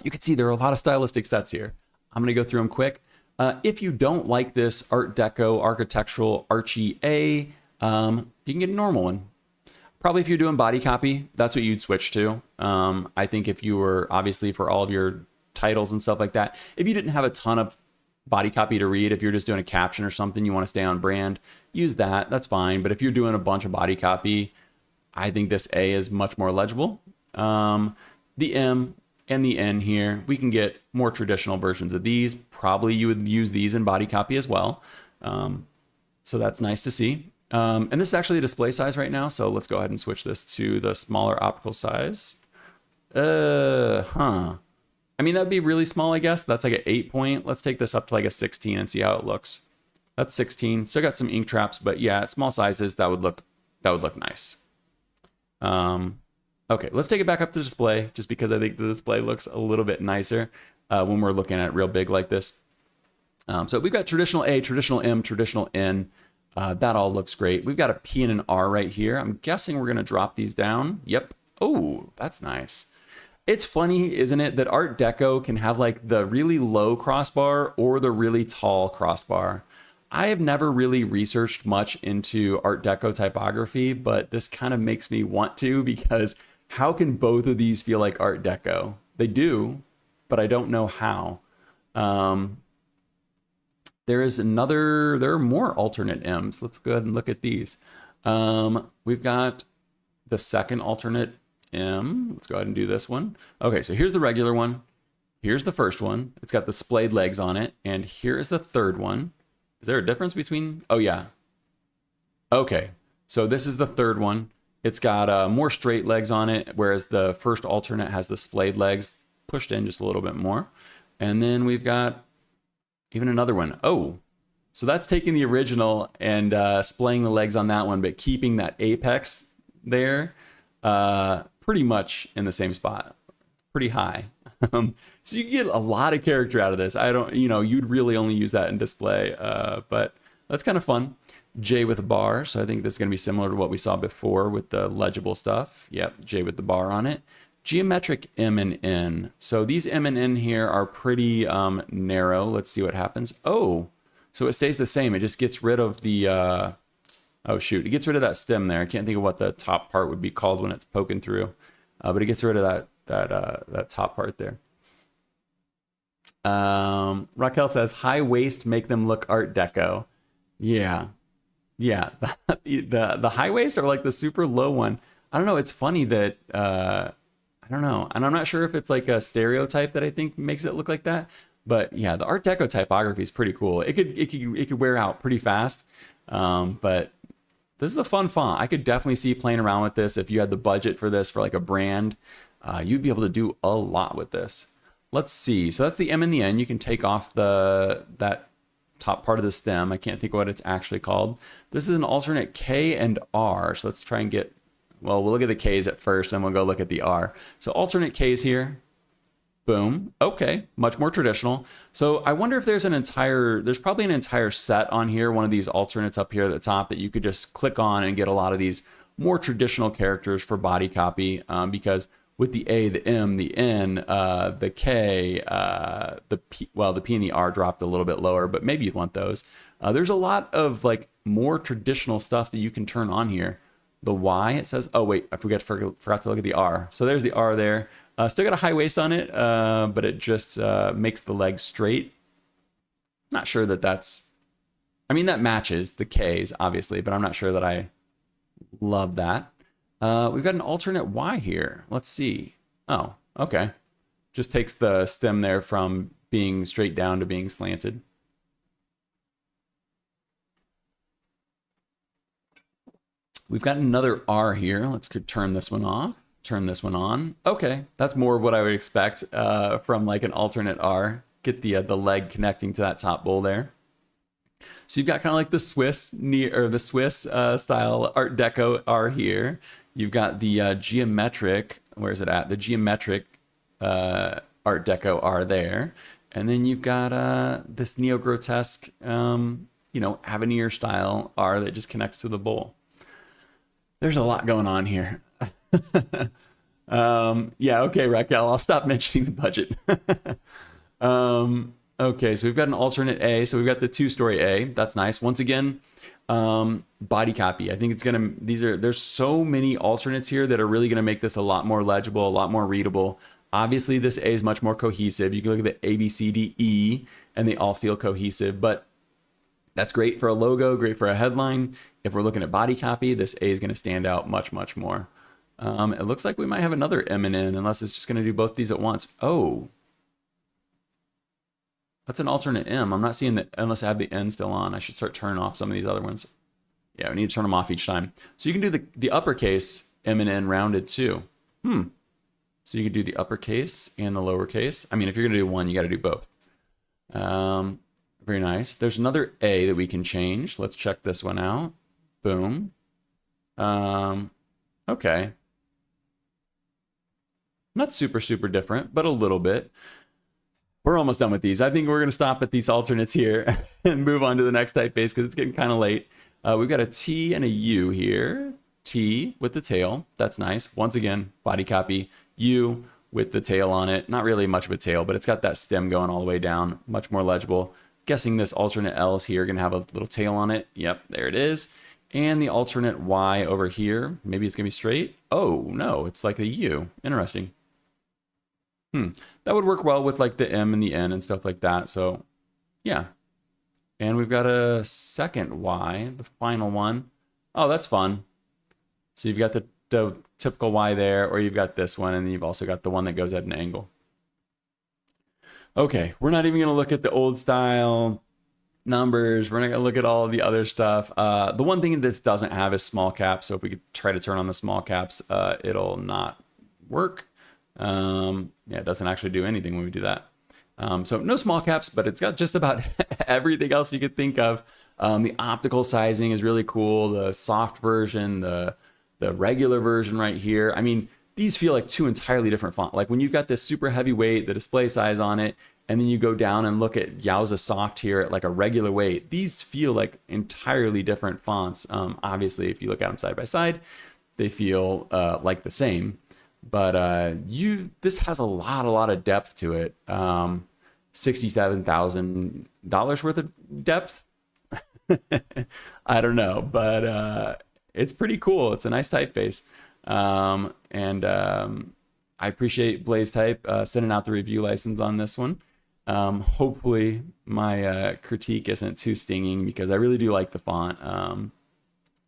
Speaker 1: you can see there are a lot of stylistic sets here. I'm going to go through them quick. If you don't like this Art Deco architectural Archie A, you can get a normal one. Probably if you're doing body copy, that's what you'd switch to. I think if you were, obviously for all of your titles and stuff like that, if you didn't have a ton of body copy to read, if you're just doing a caption or something, you want to stay on brand, use that, that's fine. But if you're doing a bunch of body copy, I think this A is much more legible. The M and the N here, we can get more traditional versions of these. Probably you would use these in body copy as well. So that's nice to see. And this is actually a display size right now, so let's go ahead and switch this to the smaller optical size. I mean, that'd be really small, I guess. That's like an 8 point. Let's take this up to like a 16 and see how it looks. That's 16. Still got some ink traps, but yeah, at small sizes, that would look nice. Okay, let's take it back up to display, just because I think the display looks a little bit nicer when we're looking at it real big like this. So we've got traditional A, traditional M, traditional N. That all looks great. We've got a P and an R right here. I'm guessing we're going to drop these down. Yep. Oh, that's nice. It's funny, isn't it, that Art Deco can have like the really low crossbar or the really tall crossbar. I have never really researched much into Art Deco typography, but this kind of makes me want to, because how can both of these feel like Art Deco? They do, but I don't know how. There are more alternate M's. Let's go ahead and look at these. We've got the second alternate M. Let's go ahead and do this one. Okay, so here's the regular one. Here's the first one. It's got the splayed legs on it. And here is the third one. Is there a difference between? Oh, yeah. Okay, so this is the third one. It's got more straight legs on it, whereas the first alternate has the splayed legs pushed in just a little bit more. And then we've got even another one. Oh, so that's taking the original and splaying the legs on that one, but keeping that apex there pretty much in the same spot, pretty high. So you get a lot of character out of this. You'd really only use that in display, but that's kind of fun. J with a bar. So I think this is going to be similar to what we saw before with the legible stuff. Yep, J with the bar on it. Geometric M and N. So these M and N here are pretty narrow. Let's see what happens. Oh, so it stays the same. It just gets rid of the, oh shoot, it gets rid of that stem there. I can't think of what the top part would be called when it's poking through, but it gets rid of that top part there. Raquel says, high waist make them look Art Deco. Yeah. Yeah, the high waist or like the super low one. I don't know. It's funny that, I don't know. And I'm not sure if it's like a stereotype that I think makes it look like that. But yeah, the Art Deco typography is pretty cool. It could wear out pretty fast. But this is a fun font. I could definitely see playing around with this. If you had the budget for this for like a brand, you'd be able to do a lot with this. Let's see. So that's the M and the N. You can take off that top part of the stem. I can't think of what it's actually called. This is an alternate K and R. So let's try and get, well, we'll look at the K's at first, and we'll go look at the R. So alternate K's here. Boom. Okay, much more traditional. So I wonder if there's probably an entire set on here, one of these alternates up here at the top that you could just click on and get a lot of these more traditional characters for body copy, because with the A, the M, the N, the K, the P, well, the P and the R dropped a little bit lower, but maybe you'd want those. There's a lot of like more traditional stuff that you can turn on here. The Y, it says, oh wait, I forgot to look at the R. So there's the R there. Still got a high waist on it, but it just makes the legs straight. Not sure that's, I mean, that matches the K's obviously, but I'm not sure that I love that. We've got an alternate Y here. Let's see. Oh, okay. Just takes the stem there from being straight down to being slanted. We've got another R here. Let's turn this one off, turn this one on. Okay, that's more of what I would expect from like an alternate R. Get the leg connecting to that top bowl there. So you've got kind of like the Swiss style Art Deco R here. You've got the geometric, where is it at? The geometric Art Deco R there. And then you've got this neo-grotesque, Avenir style R that just connects to the bowl. There's a lot going on here. Yeah, okay, Raquel, I'll stop mentioning the budget. Okay, so we've got an alternate A. So we've got the 2-story A. That's nice. Once again, body copy. I think it's gonna. There's so many alternates here that are really gonna make this a lot more legible, a lot more readable. Obviously, this A is much more cohesive. You can look at the A, B, C, D, E, and they all feel cohesive. But that's great for a logo, great for a headline. If we're looking at body copy, this A is gonna stand out much, much more. It looks like we might have another M and N, unless it's just gonna do both these at once. Oh. That's an alternate M. I'm not seeing that unless I have the N still on. I should start turning off some of these other ones. Yeah, we need to turn them off each time. So you can do the uppercase M and N rounded too. So you can do the uppercase and the lowercase. I mean, if you're gonna do one, you gotta do both. Very nice. There's another A that we can change. Let's check this one out. Boom. Okay. Not super, super different, but a little bit. We're almost done with these. I think we're going to stop at these alternates here and move on to the next typeface because it's getting kind of late. We've got a T and a U here. T with the tail. That's nice. Once again, body copy. U with the tail on it. Not really much of a tail, but it's got that stem going all the way down. Much more legible. Guessing this alternate L is here going to have a little tail on it. Yep, there it is. And the alternate Y over here. Maybe it's going to be straight. Oh, no, it's like a U. Interesting. That would work well with like the M and the N and stuff like that. So yeah. And we've got a second Y, the final one. Oh, that's fun. So you've got the typical Y there, or you've got this one, and then you've also got the one that goes at an angle. Okay, we're not even going to look at the old style numbers. We're not going to look at all of the other stuff. The one thing this doesn't have is small caps. So if we could try to turn on the small caps, it'll not work. Yeah, it doesn't actually do anything when we do that. So no small caps, but it's got just about everything else you could think of. The optical sizing is really cool. The soft version, the regular version right here. I mean, these feel like two entirely different fonts. Like when you've got this super heavy weight, the display size on it, and then you go down and look at Yowza soft here at like a regular weight, these feel like entirely different fonts. Obviously, if you look at them side by side, they feel like the same. But this has a lot of depth to it. $67,000 worth of depth. I don't know, but it's pretty cool. It's a nice typeface. I appreciate Blaze Type sending out the review license on this one. Hopefully my critique isn't too stinging because I really do like the font.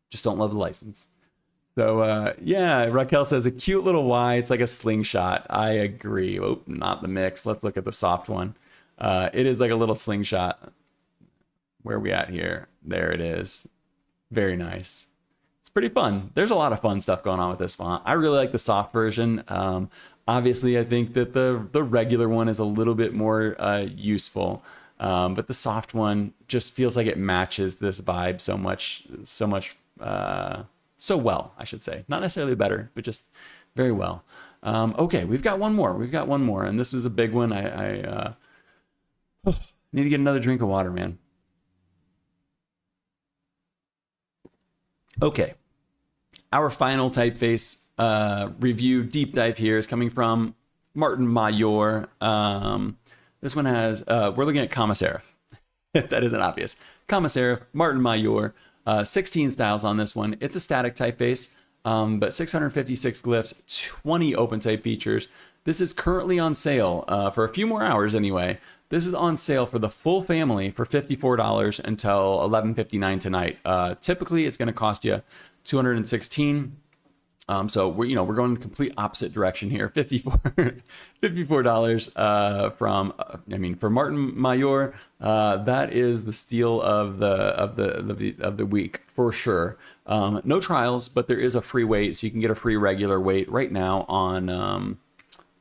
Speaker 1: Just don't love the license. So yeah, Raquel says a cute little Y. It's like a slingshot. I agree. Oh, not the mix. Let's look at the soft one. It is like a little slingshot. Where are we at here? There it is. Very nice. It's pretty fun. There's a lot of fun stuff going on with this font. I really like the soft version. Obviously, I think that the regular one is a little bit more useful. But the soft one just feels like it matches this vibe so well, I should say. Not necessarily better, but just very well. Okay, we've got one more. And this is a big one. I need to get another drink of water, man. Okay, our final typeface review deep dive here is coming from Martin Majoor. This one has, we're looking at Comma Serif, if that isn't obvious. Comma Serif, Martin Majoor, 16 styles on this one. It's a static typeface, but 656 glyphs, 20 open type features. This is currently on sale for a few more hours anyway. This is on sale for the full family for $54 until $11.59 tonight. Typically, it's going to cost you $216. So we're going the complete opposite direction here. $54 for Martin Majoor. That is the steal of the week for sure. No trials, but there is a free weight, so you can get a free regular weight right now on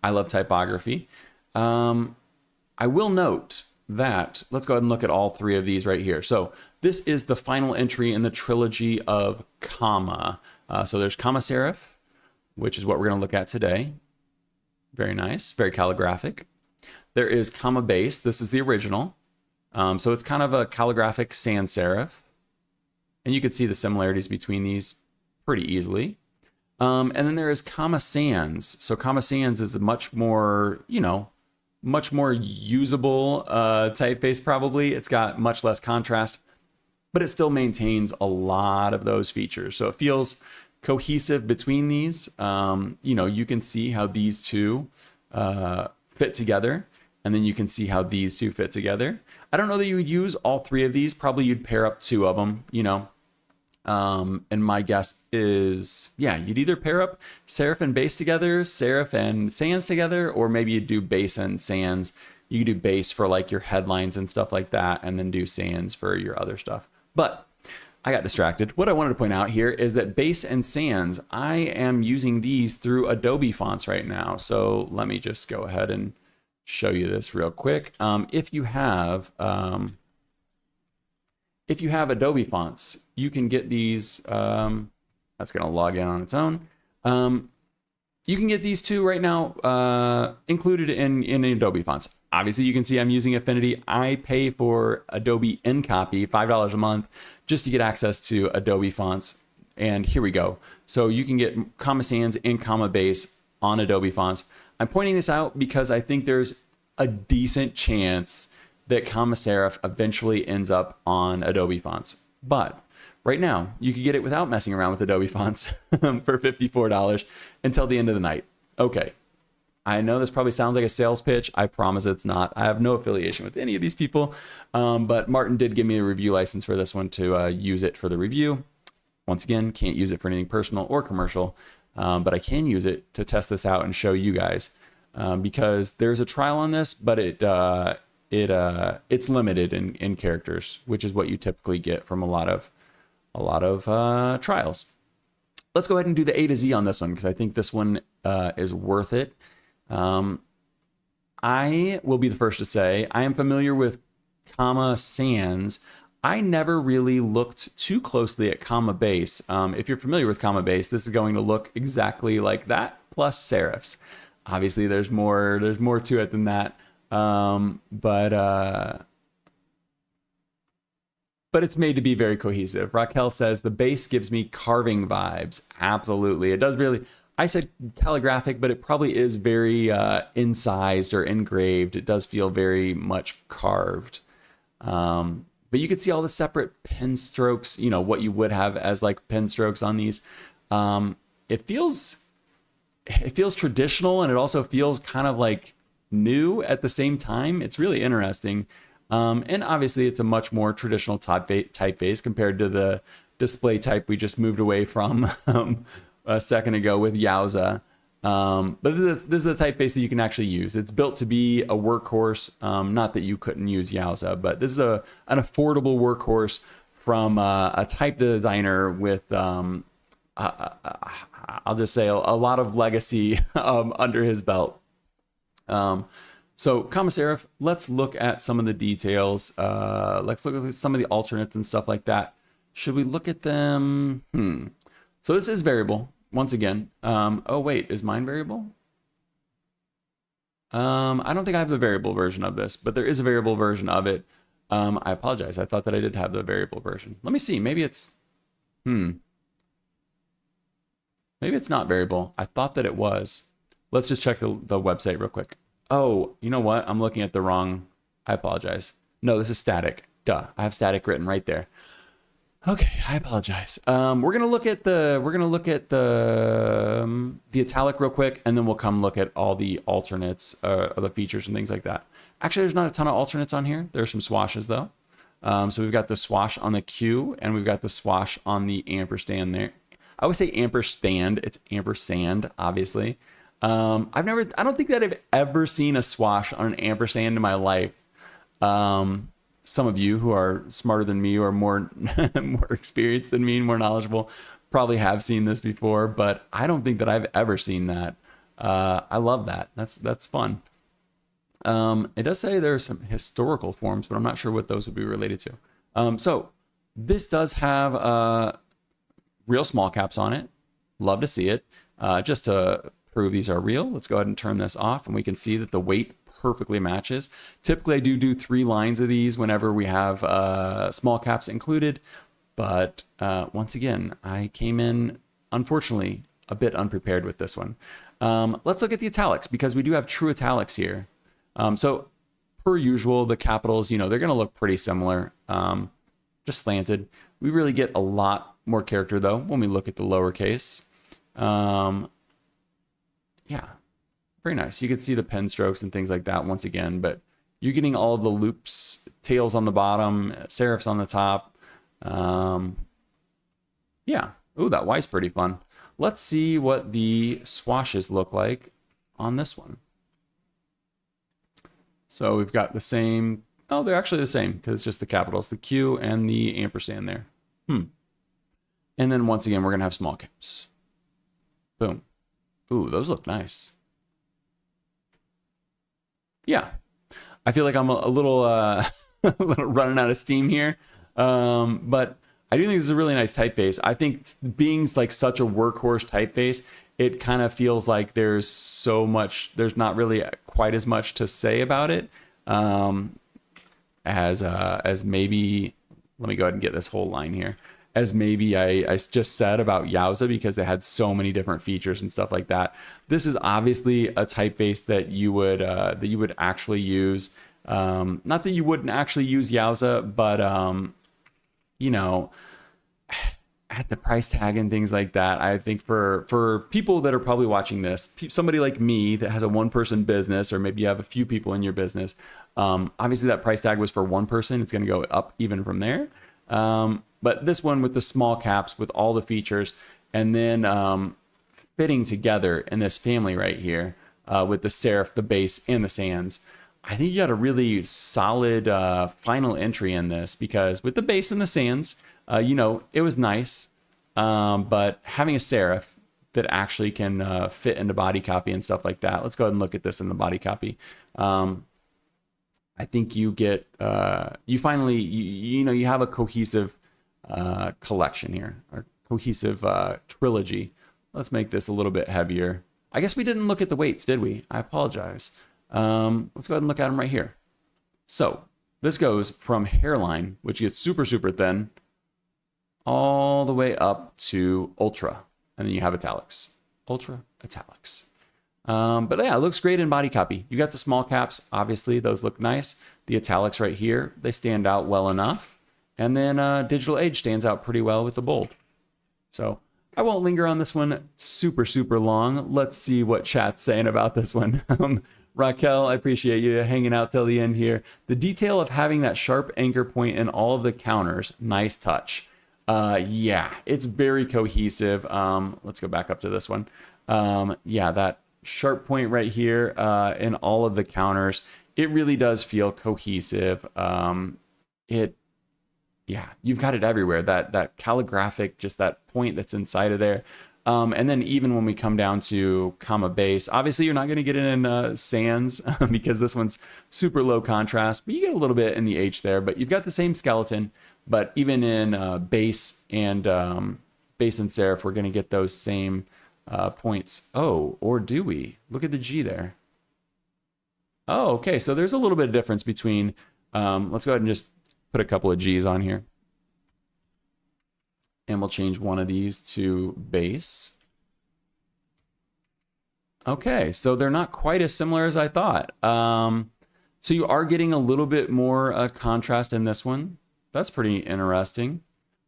Speaker 1: I Love Typography. I will note that, let's go ahead and look at all three of these right here. So this is the final entry in the trilogy of Comma. So there's Comma Serif, which is what we're going to look at today. Very nice, very calligraphic. There is Comma Base. This is the original. So it's kind of a calligraphic sans serif. And you can see the similarities between these pretty easily. And then there is Comma Sans. So Comma Sans is a much more, much more usable typeface probably. It's got much less contrast, but it still maintains a lot of those features. So it feels cohesive between these. You can see how these two fit together, and then you can see how these two fit together. I don't know that you would use all three of these. Probably you'd pair up two of them, and my guess is, you'd either pair up serif and base together, serif and sans together, or maybe you'd do base and sans. You could do base for like your headlines and stuff like that, and then do sans for your other stuff. But I got distracted. What I wanted to point out here is that base and sans, I am using these through Adobe fonts right now. So let me just go ahead and show you this real quick. If you have Adobe fonts, you can get these. That's going to log in on its own. You can get these two right now included in Adobe fonts. Obviously, you can see I'm using Affinity. I pay for Adobe InCopy, $5 a month, just to get access to Adobe fonts. And here we go. So you can get Comma Sans and Comma Base on Adobe fonts. I'm pointing this out because I think there's a decent chance that Comma Serif eventually ends up on Adobe fonts. But right now, you can get it without messing around with Adobe fonts for $54 until the end of the night. Okay. I know this probably sounds like a sales pitch. I promise it's not. I have no affiliation with any of these people, but Martin did give me a review license for this one to use it for the review. Once again, can't use it for anything personal or commercial, but I can use it to test this out and show you guys because there's a trial on this, but it's limited in characters, which is what you typically get from a lot of trials. Let's go ahead and do the A to Z on this one because I think this one is worth it. I will be the first to say I am familiar with Comma Sans. I never really looked too closely at Comma Base. If you're familiar with Comma Base, this is going to look exactly like that plus serifs. Obviously, there's more to it than that. But it's made to be very cohesive. Raquel says the base gives me carving vibes. Absolutely, it does really. I said calligraphic, but it probably is very incised or engraved. It does feel very much carved. But you can see all the separate pen strokes, what you would have as like pen strokes on these. It feels traditional, and it also feels kind of like new at the same time. It's really interesting. And obviously it's a much more traditional typeface compared to the display type we just moved away from a second ago with Yowza. But this is a typeface that you can actually use. It's built to be a workhorse. Not that you couldn't use Yowza, but this is an affordable workhorse from a type designer with, I'll just say a lot of legacy under his belt. So Comma Serif, let's look at some of the details. Let's look at some of the alternates and stuff like that. Should we look at them? So this is variable once again. Oh wait, is mine variable? I don't think I have the variable version of this, but there is a variable version of it. I apologize. I thought that I did have the variable version. Let me see. Maybe it's, maybe it's not variable. I thought that it was. Let's just check the website real quick. Oh, you know what? I'm looking at the wrong. I apologize. No, this is static. Duh. I have static written right there. Okay, I apologize. We're gonna look at the italic real quick, and then we'll come look at all the alternates, of the features and things like that. Actually, there's not a ton of alternates on here. There's some swashes though. So we've got the swash on the Q, and we've got the swash on the ampersand there. I always say ampersand. It's ampersand, obviously. I don't think that I've ever seen a swash on an ampersand in my life. Some of you who are smarter than me or more more experienced than me, more knowledgeable, probably have seen this before, but I don't think that I've ever seen that. I love that. That's fun. It does say there are some historical forms, but I'm not sure what those would be related to. So this does have real small caps on it. Love to see it. Just to prove these are real, let's go ahead and turn this off, and we can see that the weight perfectly matches. Typically, I do 3 lines of these whenever we have small caps included, but once again, I came in, unfortunately, a bit unprepared with this one. Let's look at the italics, because we do have true italics here. So per usual, the capitals, they're going to look pretty similar, just slanted. We really get a lot more character, though, when we look at the lowercase. Yeah, very nice. You can see the pen strokes and things like that once again, but you're getting all of the loops, tails on the bottom, serifs on the top. Yeah. Ooh, that Y's pretty fun. Let's see what the swashes look like on this one. So we've got the same. Oh, they're actually the same because it's just the capitals, the Q and the ampersand there. And then once again, we're going to have small caps. Boom. Ooh, those look nice. Yeah. I feel like I'm a little, a little running out of steam here. But I do think this is a really nice typeface. I think being like such a workhorse typeface, it kind of feels like there's not really quite as much to say about it as maybe, let me go ahead and get this whole line here, as maybe I just said about Yowza, because they had so many different features and stuff like that. This is obviously a typeface that you would actually use. Not that you wouldn't actually use Yowza, but at the price tag and things like that, I think for people that are probably watching this, somebody like me that has a one-person business, or maybe you have a few people in your business, obviously that price tag was for one person. It's going to go up even from there. But this one with the small caps, with all the features, and then fitting together in this family right here with the serif, the base, and the sans, I think you got a really solid final entry in this, because with the base and the sans, it was nice, but having a serif that actually can fit into body copy and stuff like that. Let's go ahead and look at this in the body copy. I think you get, you finally, you have a cohesive collection here, or cohesive trilogy. Let's make this a little bit heavier. I guess we didn't look at the weights, did we? I apologize. Let's go ahead and look at them right here. So this goes from hairline, which gets super, super thin, all the way up to ultra. And then you have italics, ultra italics. But yeah, it looks great in body copy. You got the small caps, obviously, those look nice. The italics right here, they stand out well enough. And then Digital Age stands out pretty well with the bold. So I won't linger on this one super, super long. Let's see what chat's saying about this one. Raquel, I appreciate you hanging out till the end here. The detail of having that sharp anchor point in all of the counters, nice touch. Yeah, it's very cohesive. Let's go back up to this one. Yeah, that sharp point right here in all of the counters, it really does feel cohesive. Yeah, you've got it everywhere. That calligraphic, just that point that's inside of there. And then even when we come down to comma base, obviously you're not going to get it in sans because this one's super low contrast, but you get a little bit in the H there. But you've got the same skeleton, but even in base and serif, we're going to get those same points. Oh, or do we? Look at the G there. Oh, okay. So there's a little bit of difference between, let's go ahead and just put a couple of G's on here. And we'll change one of these to base. Okay, so they're not quite as similar as I thought. So you are getting a little bit more contrast in this one. That's pretty interesting.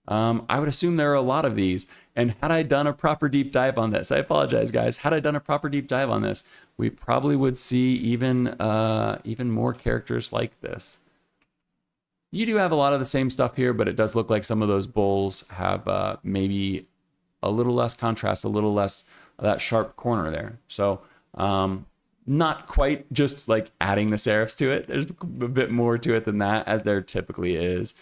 Speaker 1: I would assume there are a lot of these. And had I done a proper deep dive on this, I apologize, guys. Had I done a proper deep dive on this, we probably would see even more characters like this. You do have a lot of the same stuff here, but it does look like some of those bowls have maybe a little less contrast, a little less of that sharp corner there. So not quite just like adding the serifs to it. There's a bit more to it than that, as there typically is.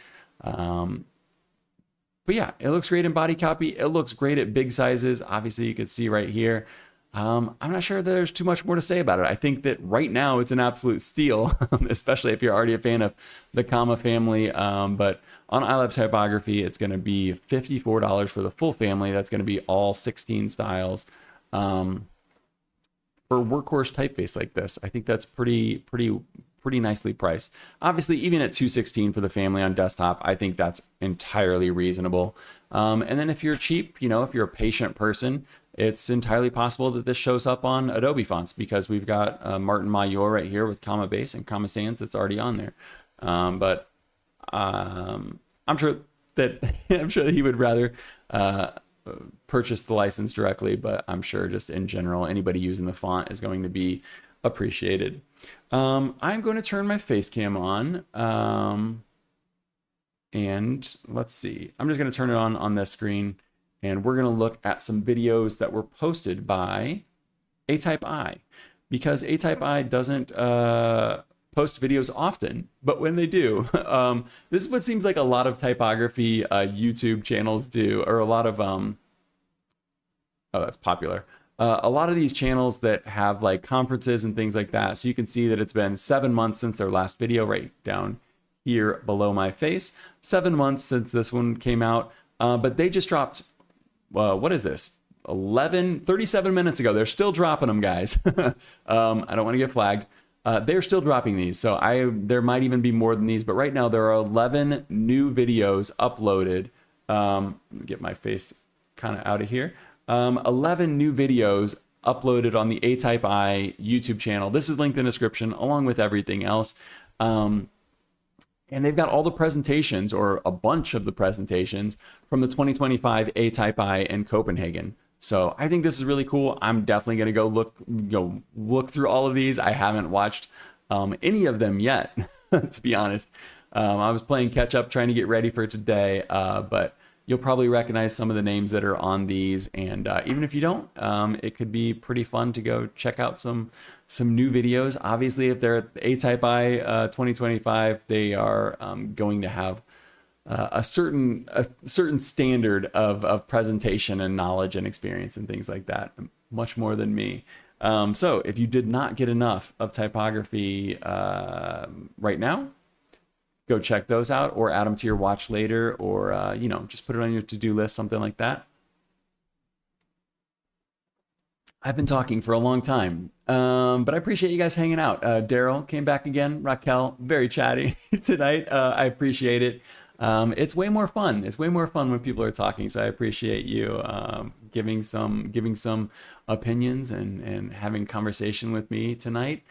Speaker 1: But yeah, it looks great in body copy. It looks great at big sizes. Obviously, you can see right here. I'm not sure there's too much more to say about it. I think that right now it's an absolute steal, especially if you're already a fan of the comma family. But on I Love Typography, it's going to be $54 for the full family. That's going to be all 16 styles. For workhorse typeface like this, I think that's pretty nicely priced. Obviously, even at $216 for the family on desktop, I think that's entirely reasonable. And then if you're cheap, if you're a patient person, it's entirely possible that this shows up on Adobe fonts, because we've got Martin Majoor right here with comma base and comma sans that's already on there. But I'm sure that he would rather purchase the license directly, but I'm sure just in general, anybody using the font is going to be appreciated. I'm going to turn my face cam on, and let's see. I'm just going to turn it on this screen, and we're going to look at some videos that were posted by ATypI, because ATypI doesn't post videos often, but when they do, this is what seems like a lot of typography YouTube channels do, or a lot of oh, that's popular. A lot of these channels that have like conferences and things like that. So you can see that it's been 7 months since their last video, right down here below my face. 7 months since this one came out. But they just dropped, what is this? 37 minutes ago. They're still dropping them, guys. I don't want to get flagged. They're still dropping these. So there might even be more than these, but right now there are 11 new videos uploaded. Let me get my face kind of out of here. 11 new videos uploaded on the ATypI YouTube channel. This is linked in the description along with everything else. And they've got all the presentations, or a bunch of the presentations, from the 2025 ATypI in Copenhagen. So I think this is really cool. I'm definitely going to go look through all of these. I haven't watched any of them yet, to be honest. I was playing catch up, trying to get ready for today, but you'll probably recognize some of the names that are on these, and even if you don't, it could be pretty fun to go check out some new videos. Obviously, if they're at ATypI 2025, they are going to have a certain standard of presentation and knowledge and experience and things like that, much more than me. So if you did not get enough of typography right now, go check those out, or add them to your watch later, or just put it on your to-do list, something like that. I've been talking for a long time, but I appreciate you guys hanging out. Daryl came back again. Raquel, very chatty tonight. I appreciate it. It's way more fun. It's way more fun when people are talking. So I appreciate you giving some opinions and having conversation with me tonight.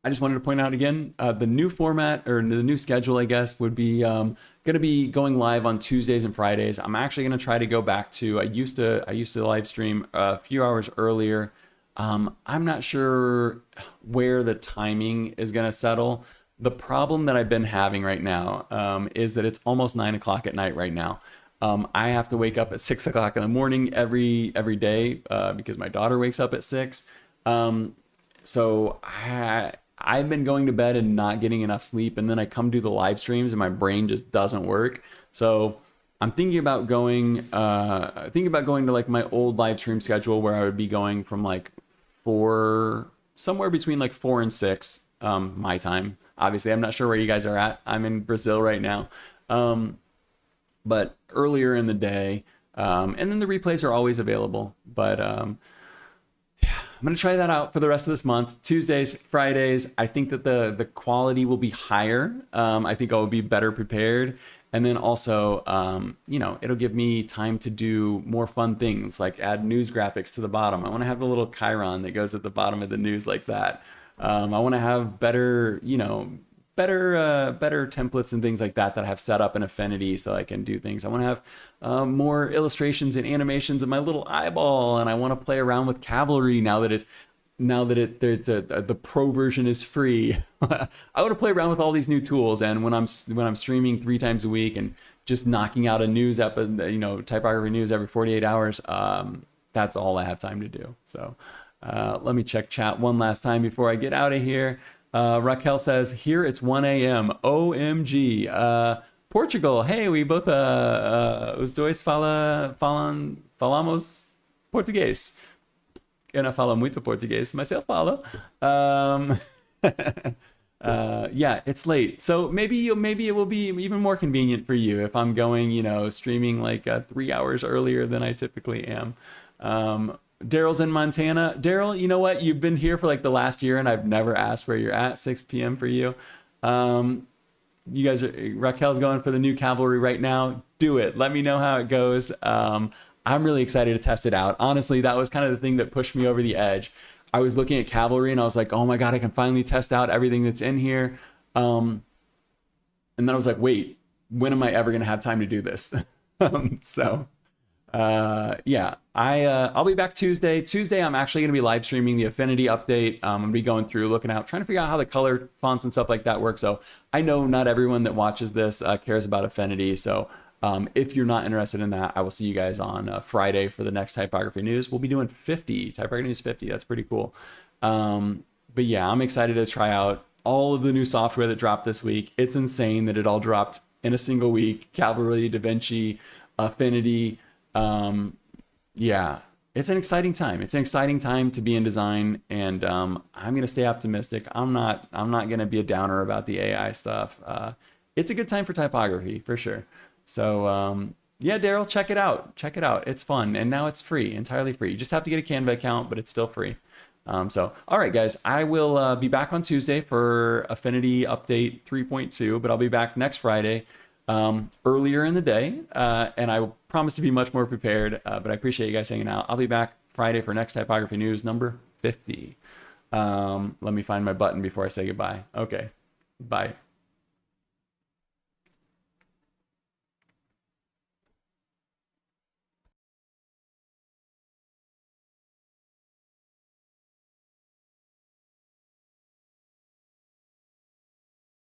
Speaker 1: I just wanted to point out again, the new format, or the new schedule, I guess, would be going to be going live on Tuesdays and Fridays. I'm actually going to try to go back to, I used to live stream a few hours earlier. I'm not sure where the timing is going to settle. The problem that I've been having right now is that it's almost 9 o'clock at night right now. I have to wake up at 6 o'clock in the morning every day because my daughter wakes up at 6. So I've been going to bed and not getting enough sleep, and then I come do the live streams and my brain just doesn't work. So I'm thinking about going to like my old live stream schedule, where I would be going from like somewhere between like 4 and 6 my time. Obviously, I'm not sure where you guys are at. I'm in Brazil right now, but earlier in the day, and then the replays are always available. But I'm going to try that out for the rest of this month. Tuesdays, Fridays, I think that the quality will be higher. I think I'll be better prepared. And then also, it'll give me time to do more fun things, like add news graphics to the bottom. I want to have a little chyron that goes at the bottom of the news like that. I want to have better templates and things like that I have set up in Affinity, so I can do things. I want to have more illustrations and animations of my little eyeball, and I want to play around with Cavalry now that the pro version is free. I want to play around with all these new tools, and when I'm streaming 3 times a week and just knocking out a news typography news every 48 hours. That's all I have time to do. So let me check chat one last time before I get out of here. Raquel says, here it's 1 a.m. OMG. Portugal, hey, we both os dois falamos português. Eu não falo muito português, mas eu falo. Yeah, it's late. So maybe it will be even more convenient for you if I'm going, streaming like 3 hours earlier than I typically am. Daryl's in Montana. Daryl, you know what? You've been here for like the last year and I've never asked where you're at. 6 p.m. for you. You guys Raquel's going for the new Cavalry right now. Do it. Let me know how it goes. I'm really excited to test it out. Honestly, that was kind of the thing that pushed me over the edge. I was looking at Cavalry and I was like, oh my God, I can finally test out everything that's in here. And then I was like, wait, when am I ever going to have time to do this? Yeah, I'll be back Tuesday. Tuesday, I'm actually going to be live streaming the Affinity update. I'm going to be going through, looking out, trying to figure out how the color fonts and stuff like that work. So I know not everyone that watches this cares about Affinity. So if you're not interested in that, I will see you guys on Friday for the next Typography News. We'll be doing 50, Typography News 50. That's pretty cool. But yeah, I'm excited to try out all of the new software that dropped this week. It's insane that it all dropped in a single week. Cavalry, Davinci, Affinity. Yeah, it's an exciting time. It's an exciting time to be in design, and I'm going to stay optimistic. I'm not going to be a downer about the AI stuff. It's a good time for typography for sure. So yeah, Daryl, check it out. Check it out. It's fun, and now it's free, entirely free. You just have to get a Canva account, but it's still free. So all right, guys, I will be back on Tuesday for Affinity Update 3.2, but I'll be back next Friday. Earlier in the day, and I will promise to be much more prepared, but I appreciate you guys hanging out. I'll be back Friday for next Typography News number 50. Let me find my button before I say goodbye. Okay, bye.